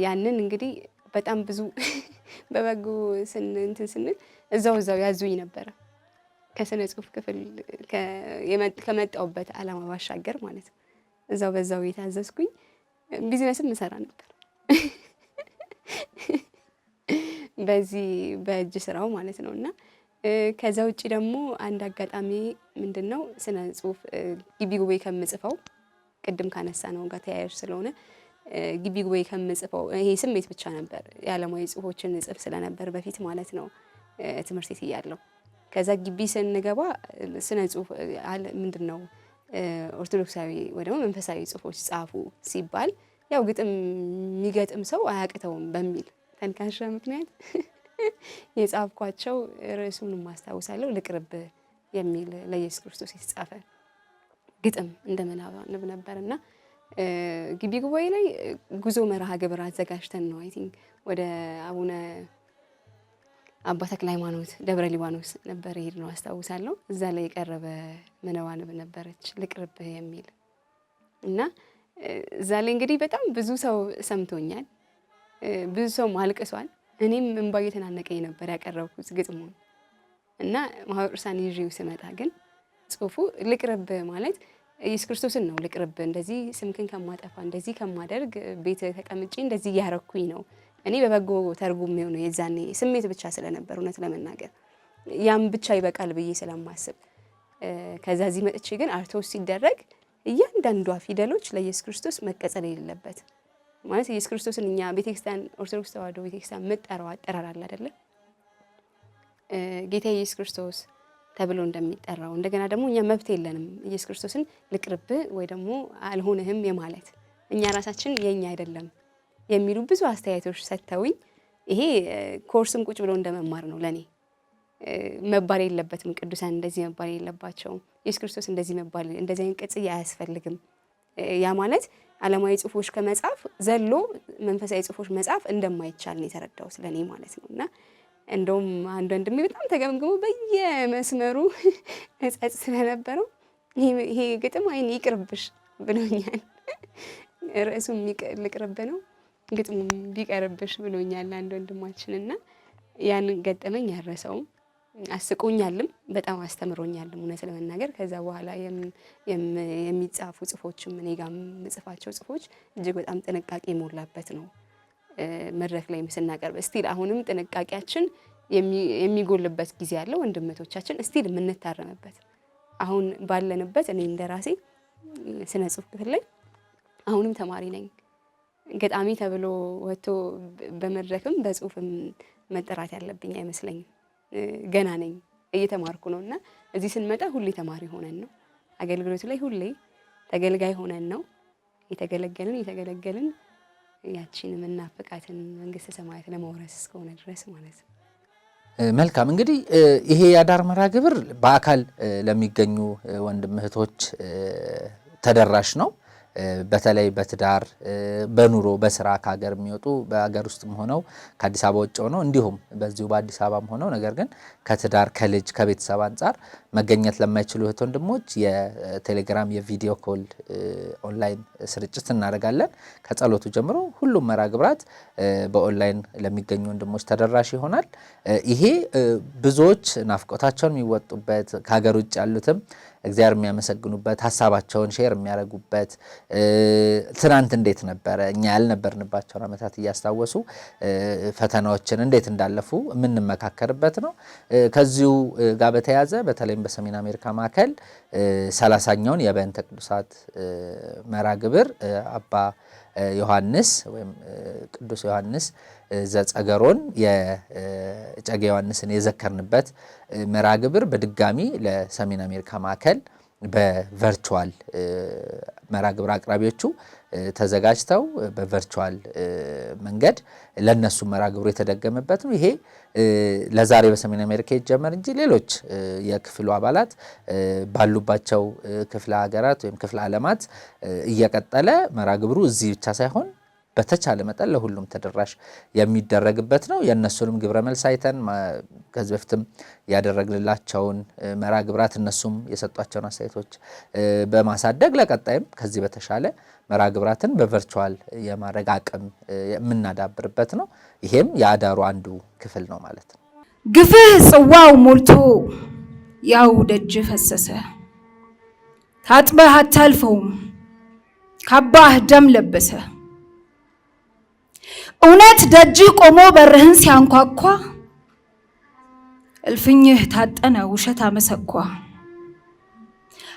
ያንን እንግዲህ በጣም ብዙ በበጎ እንትን ስንል እዛው ያዙኝ ነበረ። ከስነ ጽሁፍ ክፍል ከመጣውበት ዓላማ ባሻገር ማለት ነው በዛው የታዘዝኩኝ ቢዝነስም እንሰራ ነበር በዚህ በእጅ ስራው ማለት ነውና ከዛ ውጪ ደግሞ አንድ አጋጣሚ ምንድነው ስነ ጽሁፍ ግቢ ጉባኤ ከምጽፈው ቅድም ካነሳ ነው ጋር ተያያዥ ስለሆነ ግቢ ጉባኤ ከምጽፈው ይሄ ስሜት ብቻ ነበር የዓለማዊ ጽሁፎችን ጽፍ ስለነበር በፊት ማለት ነው ትምህርት ቤት እያለሁ። ከዛ ግቢ ስንገባ ስነ ጽሁፍ ምንድነው ኦርቶዶክሳዊ ወይ ደግሞ መንፈሳዊ ጽሁፎች ጻፉ ሲባል ያው ግጥም የሚገጥም ሰው አያቅተውም በሚል ተንካሻ ምክንያት የጻፍኳቸው ርዕሱን ማስታወሳለሁ ልቅርብ የሚል ለኢየሱስ ክርስቶስ የተጻፈ ግጥም እንደምናነብ ነበርና ግቢ ጉባኤ ላይ ጉዞ መርሃ ግብር አዘጋጅተን ነው አይ ቲንክ ወደ አቡነ አባ ተክለ ሃይማኖት ደብረ ሊባኖስ ነበር ሄድ ነው አስታውሳለሁ። እዛ ላይ የቀረበ መነባንብ ነበረች ልቅርብህ የሚል እና እዛ ላይ እንግዲህ በጣም ብዙ ሰው ሰምቶኛል፣ ብዙ ሰው አልቅሷል። እኔም እንባ እየተናነቀኝ ነበር ያቀረብኩት ግጥሙን እና ማህበረሰብ ይዤው ስመጣ ግን ጽሁፉ ልቅርብህ ማለት ኢየሱስ ክርስቶስን ነው። ልቅርብህ እንደዚህ ስምክን ከማጠፋ እንደዚህ ከማደርግ ቤት ተቀምጬ እንደዚህ እያረኩኝ ነው። እኔ በበጎ ተርጉም የሆነ የዛኔ ስሜት ብቻ ስለነበር እውነት ለመናገር ያም ብቻ ይበቃል ብዬ ስለማስብ ከዛ እዚህ መጥቼ ግን አርቶስ ሲደረግ እያንዳንዷ ፊደሎች ለኢየሱስ ክርስቶስ መቀጸል የሌለበት ማለት ኢየሱስ ክርስቶስን እኛ ቤተክርስቲያን ኦርቶዶክስ ተዋሕዶ ቤተክርስቲያን መጠራው አጠራር አለ አይደለ? ጌታ ኢየሱስ ክርስቶስ ተብሎ እንደሚጠራው እንደገና ደግሞ እኛ መብት የለንም ኢየሱስ ክርስቶስን ልቅርብ ወይ ደግሞ አልሆነህም የማለት እኛ ራሳችን የኛ አይደለም የሚሉ ብዙ አስተያየቶች ሰጥተውኝ ይሄ ኮርስም ቁጭ ብሎ እንደመማር ነው ለኔ። መባል የለበትም ቅዱሳን እንደዚህ መባል የለባቸውም፣ ኢየሱስ ክርስቶስ እንደዚህ መባል እንደዚህ አይነት ቅጽያ አያስፈልግም። ያ ማለት ዓለማዊ ጽሑፎች ከመጻፍ ዘሎ መንፈሳዊ ጽሑፎች መጻፍ እንደማይቻል ነው የተረዳው ስለኔ ማለት ነውና እንደውም አንድ ወንድሜ በጣም ተገምግሞ በየመስመሩ እጸጽ ስለነበረው ይሄ ግጥም አይን ይቅርብሽ ብሎኛል። ርዕሱም ልቅርብ ነው ግጥሙም ቢቀርብሽ ብሎኛል አንድ ወንድማችንና ያንን ገጠመኝ ያረሰውም አስቆኛልም በጣም አስተምሮኛልም እውነት ለመናገር። ከዛ በኋላ የሚጻፉ ጽፎችም እኔ ጋር የምጽፋቸው ጽፎች እጅግ በጣም ጥንቃቄ የሞላበት ነው። መድረክ ላይ ስናቀርብ ስቲል አሁንም ጥንቃቄያችን የሚጎልበት ጊዜ ያለው ወንድምቶቻችን ስቲል የምንታረምበት አሁን ባለንበት እኔ እንደራሴ ስነ ጽሁፍ ክፍል ላይ አሁንም ተማሪ ነኝ። ገጣሚ ተብሎ ወጥቶ በመድረክም በጽሁፍም መጠራት ያለብኝ አይመስለኝም። ገና ነኝ እየተማርኩ ነውና እዚህ ስንመጣ ሁሌ ተማሪ ሆነን ነው አገልግሎቱ ላይ ሁሌ ተገልጋይ ሆነን ነው የተገለገልን ያቺን መናፈቃትን መንግስተ ሰማያት ለመውረስ እስከሆነ ድረስ ማለት ነው። መልካም እንግዲህ ይሄ የአዳር መርሃ ግብር በአካል ለሚገኙ ወንድም እህቶች ተደራሽ ነው። በተለይ በትዳር በኑሮ በስራ ከሀገር የሚወጡ በሀገር ውስጥም ሆነው ከአዲስ አበባ ውጭ ሆነው እንዲሁም በዚሁ በአዲስ አበባም ሆነው ነገር ግን ከትዳር ከልጅ ከቤተሰብ አንጻር መገኘት ለማይችሉ እህት ወንድሞች የቴሌግራም የቪዲዮ ኮል ኦንላይን ስርጭት እናደርጋለን። ከጸሎቱ ጀምሮ ሁሉም መርሃ ግብራት በኦንላይን ለሚገኙ ወንድሞች ተደራሽ ይሆናል። ይሄ ብዙዎች ናፍቆታቸውን የሚወጡበት ከሀገር ውጭ ያሉትም እግዚአብሔር የሚያመሰግኑበት ሀሳባቸውን ሼር የሚያደርጉበት ትናንት እንዴት ነበረ እኛ ያልነበርንባቸውን ዓመታት እያስታወሱ ፈተናዎችን እንዴት እንዳለፉ የምንመካከርበት ነው። ከዚሁ ጋር በተያያዘ በተለይም በሰሜን አሜሪካ ማዕከል 30ኛውን የበእንተ ቅዱሳት መርሃ ግብር አባ ዮሐንስ ወይም ቅዱስ ዮሐንስ ዘጸገሮን የጨጌ ዮሐንስን የዘከርንበት መርሃ ግብር በድጋሚ ለሰሜን አሜሪካ ማዕከል በቨርቹዋል መርሃ ግብር አቅራቢዎቹ ተዘጋጅተው በቨርቹዋል መንገድ ለነሱ መርሃ ግብሩ የተደገመበት ነው። ይሄ ለዛሬ በሰሜን አሜሪካ ይጀመር እንጂ ሌሎች የክፍሉ አባላት ባሉባቸው ክፍለ ሀገራት ወይም ክፍለ ዓለማት እየቀጠለ መርሃ ግብሩ እዚህ ብቻ ሳይሆን በተቻለ መጠን ለሁሉም ተደራሽ የሚደረግበት ነው። የእነሱንም ግብረ መልስ አይተን ከዚህ በፊትም ያደረግንላቸውን መርሃ ግብራት እነሱም የሰጧቸውን አስተያየቶች በማሳደግ ለቀጣይም ከዚህ በተሻለ መርሃ ግብራትን በቨርቹዋል የማድረግ አቅም የምናዳብርበት ነው። ይሄም የአዳሩ አንዱ ክፍል ነው ማለት ነው። ግፍህ ጽዋው ሞልቶ ያው ደጅ ፈሰሰ፣ ታጥበህ አታልፈውም ካባህ ደም ለበሰ። እውነት ደጅህ ቆሞ በርህን ሲያንኳኳ፣ እልፍኝህ ታጠነ ውሸት አመሰኳ።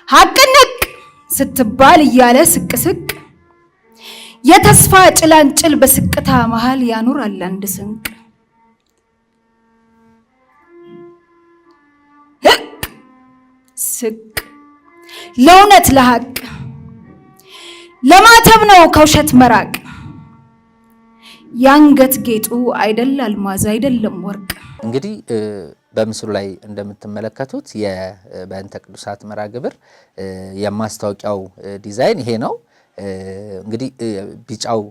ሐቅንቅ ስትባል እያለ ስቅስቅ፣ የተስፋ ጭላንጭል በስቅታ መሃል ያኑራል አንድ ስንቅ። ህቅ ስቅ ለእውነት ለሐቅ ለማተብ ነው ከውሸት መራቅ። ያንገት ጌጡ አይደል አልማዝ አይደለም ወርቅ። እንግዲህ በምስሉ ላይ እንደምትመለከቱት የበእንተ ቅዱሳት መርሃ ግብር የማስታወቂያው ዲዛይን ይሄ ነው። እንግዲህ ቢጫው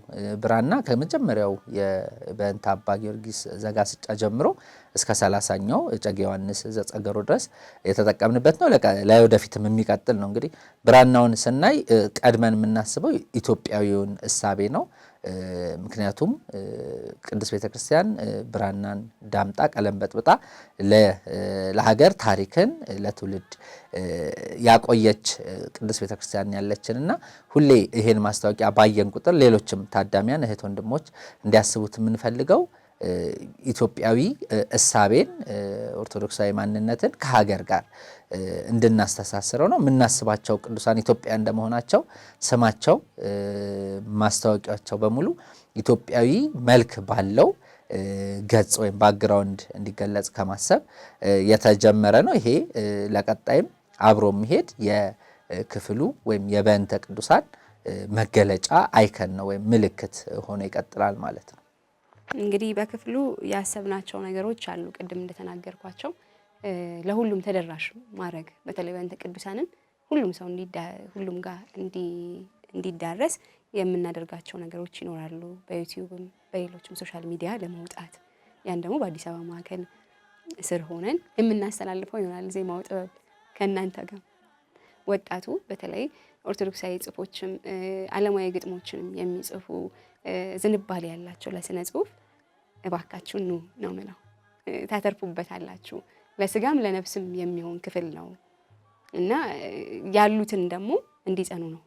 ብራና ከመጀመሪያው የበእንተ አባ ጊዮርጊስ ዘጋስጫ ጀምሮ እስከ 30ኛው እጨጌ ዮሐንስ ዘጸገሮ ድረስ የተጠቀምንበት ነው። ለወደፊትም የሚቀጥል ነው። እንግዲህ ብራናውን ስናይ ቀድመን የምናስበው ኢትዮጵያዊውን እሳቤ ነው። ምክንያቱም ቅድስት ቤተክርስቲያን ብራናን ዳምጣ ቀለም በጥብጣ ለሀገር ታሪክን ለትውልድ ያቆየች ቅድስት ቤተክርስቲያን ያለችንና ሁሌ ይሄን ማስታወቂያ ባየን ቁጥር ሌሎችም ታዳሚያን እህት ወንድሞች እንዲያስቡት የምንፈልገው ኢትዮጵያዊ እሳቤን ኦርቶዶክሳዊ ማንነትን ከሀገር ጋር እንድናስተሳስረው ነው። የምናስባቸው ቅዱሳን ኢትዮጵያ እንደመሆናቸው ስማቸው ማስታወቂያቸው በሙሉ ኢትዮጵያዊ መልክ ባለው ገጽ ወይም ባክግራውንድ እንዲገለጽ ከማሰብ የተጀመረ ነው። ይሄ ለቀጣይም አብሮ የሚሄድ የክፍሉ ወይም የበእንተ ቅዱሳን መገለጫ አይከን ነው ወይም ምልክት ሆኖ ይቀጥላል ማለት ነው። እንግዲህ በክፍሉ ያሰብናቸው ነገሮች አሉ። ቅድም እንደተናገርኳቸው ለሁሉም ተደራሽ ማድረግ በተለይ በእንተ ቅዱሳንን ሁሉም ሰው ሁሉም ጋር እንዲዳረስ የምናደርጋቸው ነገሮች ይኖራሉ። በዩቲዩብም በሌሎችም ሶሻል ሚዲያ ለመውጣት ያን ደግሞ በአዲስ አበባ ማዕከል ስር ሆነን የምናስተላልፈው ይሆናል። ዜማው ጥበብ ከእናንተ ጋር ወጣቱ በተለይ ኦርቶዶክሳዊ ጽሑፎችም ዓለማዊ ግጥሞችንም የሚጽፉ ዝንባሌ ያላቸው ለስነ ጽሑፍ እባካችሁ ኑ ነው ምለው። ታተርፉበታላችሁ። ለስጋም ለነፍስም የሚሆን ክፍል ነው እና ያሉትን ደግሞ እንዲጸኑ ነው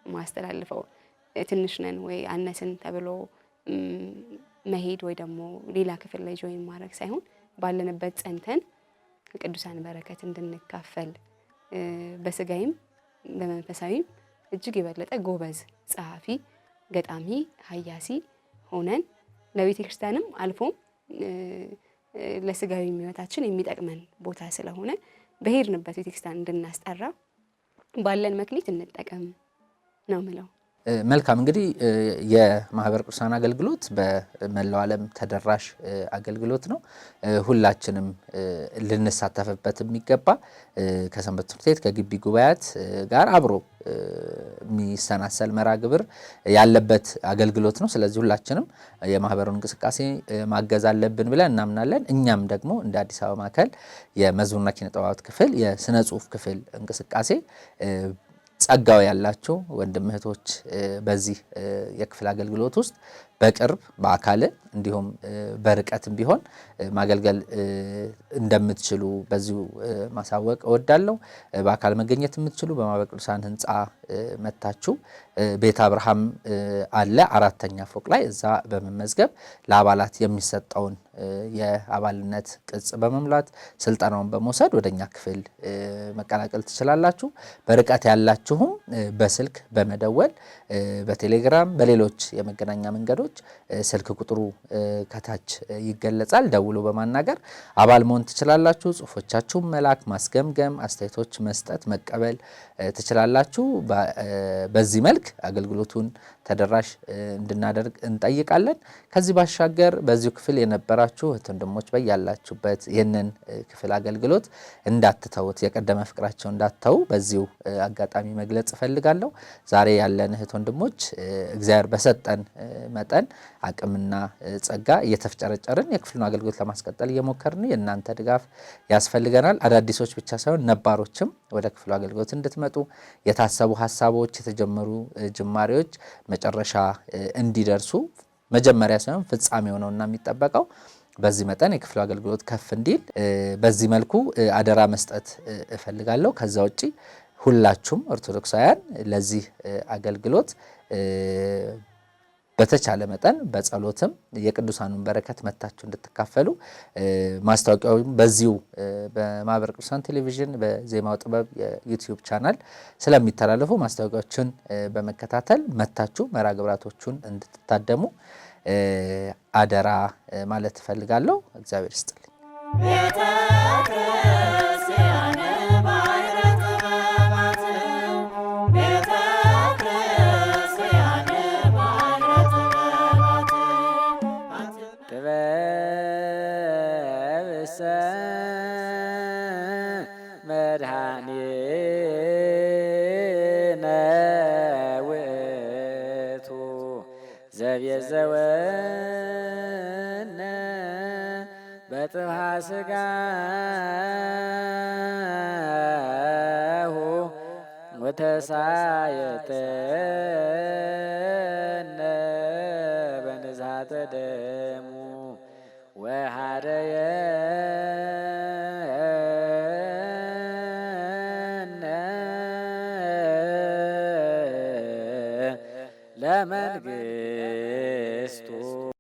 ማስተላልፈው። ትንሽ ነን ወይ አነስን ተብሎ መሄድ ወይ ደግሞ ሌላ ክፍል ላይ ጆይን ማድረግ ሳይሆን ባለንበት ጸንተን ከቅዱሳን በረከት እንድንካፈል በስጋይም በመንፈሳዊም እጅግ የበለጠ ጎበዝ ጸሐፊ፣ ገጣሚ፣ ሀያሲ ሆነን ለቤተ ክርስቲያንም አልፎም ለስጋዊ ሕይወታችን የሚጠቅመን ቦታ ስለሆነ በሄድንበት ቤተ ክርስቲያን እንድናስጠራ ባለን መክሊት እንጠቀም ነው ምለው። መልካም እንግዲህ የማህበረ ቅዱሳን አገልግሎት በመላው ዓለም ተደራሽ አገልግሎት ነው። ሁላችንም ልንሳተፍበት የሚገባ ከሰንበት ትምህርት ቤት ከግቢ ጉባኤያት ጋር አብሮ የሚሰናሰል መርሃ ግብር ያለበት አገልግሎት ነው። ስለዚህ ሁላችንም የማህበሩን እንቅስቃሴ ማገዝ አለብን ብለን እናምናለን። እኛም ደግሞ እንደ አዲስ አበባ ማዕከል የመዝሙርና ኪነ ጥበባት ክፍል የስነ ጽሁፍ ክፍል እንቅስቃሴ ጸጋው ያላችሁ ወንድም እህቶች በዚህ የክፍል አገልግሎት ውስጥ በቅርብ በአካል እንዲሁም በርቀትም ቢሆን ማገልገል እንደምትችሉ በዚሁ ማሳወቅ እወዳለሁ። በአካል መገኘት የምትችሉ በማህበረ ቅዱሳን ህንፃ መታችሁ ቤተ አብርሃም አለ 4ኛ ፎቅ ላይ እዛ በመመዝገብ ለአባላት የሚሰጠውን የአባልነት ቅጽ በመሙላት ስልጠናውን በመውሰድ ወደኛ ክፍል መቀላቀል ትችላላችሁ። በርቀት ያላችሁም በስልክ በመደወል በቴሌግራም በሌሎች የመገናኛ መንገዶች ስልክ ቁጥሩ ከታች ይገለጻል። ደውሎ በማናገር አባል መሆን ትችላላችሁ። ጽሁፎቻችሁን መላክ፣ ማስገምገም፣ አስተያየቶች መስጠት፣ መቀበል ትችላላችሁ። በዚህ መልክ አገልግሎቱን ተደራሽ እንድናደርግ እንጠይቃለን። ከዚህ ባሻገር በዚሁ ክፍል የነበራችሁ እህት ወንድሞች በያላችሁበት ይህንን ክፍል አገልግሎት እንዳትተውት፣ የቀደመ ፍቅራቸው እንዳትተው በዚሁ አጋጣሚ መግለጽ እፈልጋለሁ። ዛሬ ያለን እህት ወንድሞች እግዚአብሔር በሰጠን መጠን አቅምና ጸጋ እየተፍጨረጨርን የክፍሉን አገልግሎት ለማስቀጠል እየሞከርን የእናንተ ድጋፍ ያስፈልገናል። አዳዲሶች ብቻ ሳይሆን ነባሮችም ወደ ክፍሉ አገልግሎት እንድትመጡ የታሰቡ ሀሳቦች፣ የተጀመሩ ጅማሬዎች መጨረሻ እንዲደርሱ መጀመሪያ ሳይሆን ፍጻሜ ሆነውና የሚጠበቀው በዚህ መጠን የክፍሉ አገልግሎት ከፍ እንዲል በዚህ መልኩ አደራ መስጠት እፈልጋለሁ። ከዛ ውጪ ሁላችሁም ኦርቶዶክሳውያን ለዚህ አገልግሎት በተቻለ መጠን በጸሎትም የቅዱሳኑን በረከት መታችሁ እንድትካፈሉ ማስታወቂያውም በዚሁ በማህበረ ቅዱሳን ቴሌቪዥን በዜማው ጥበብ የዩቲዩብ ቻናል ስለሚተላለፉ ማስታወቂያዎችን በመከታተል መታችሁ መርሃ ግብራቶቹን እንድትታደሙ አደራ ማለት እፈልጋለሁ። እግዚአብሔር ይስጥልኝ። ዘቤዘወነ በጥብሐ ሥጋሁ ወተሳየጠነ በንዝሐተ ደሙ ወሃደየ ለመንግሥቱ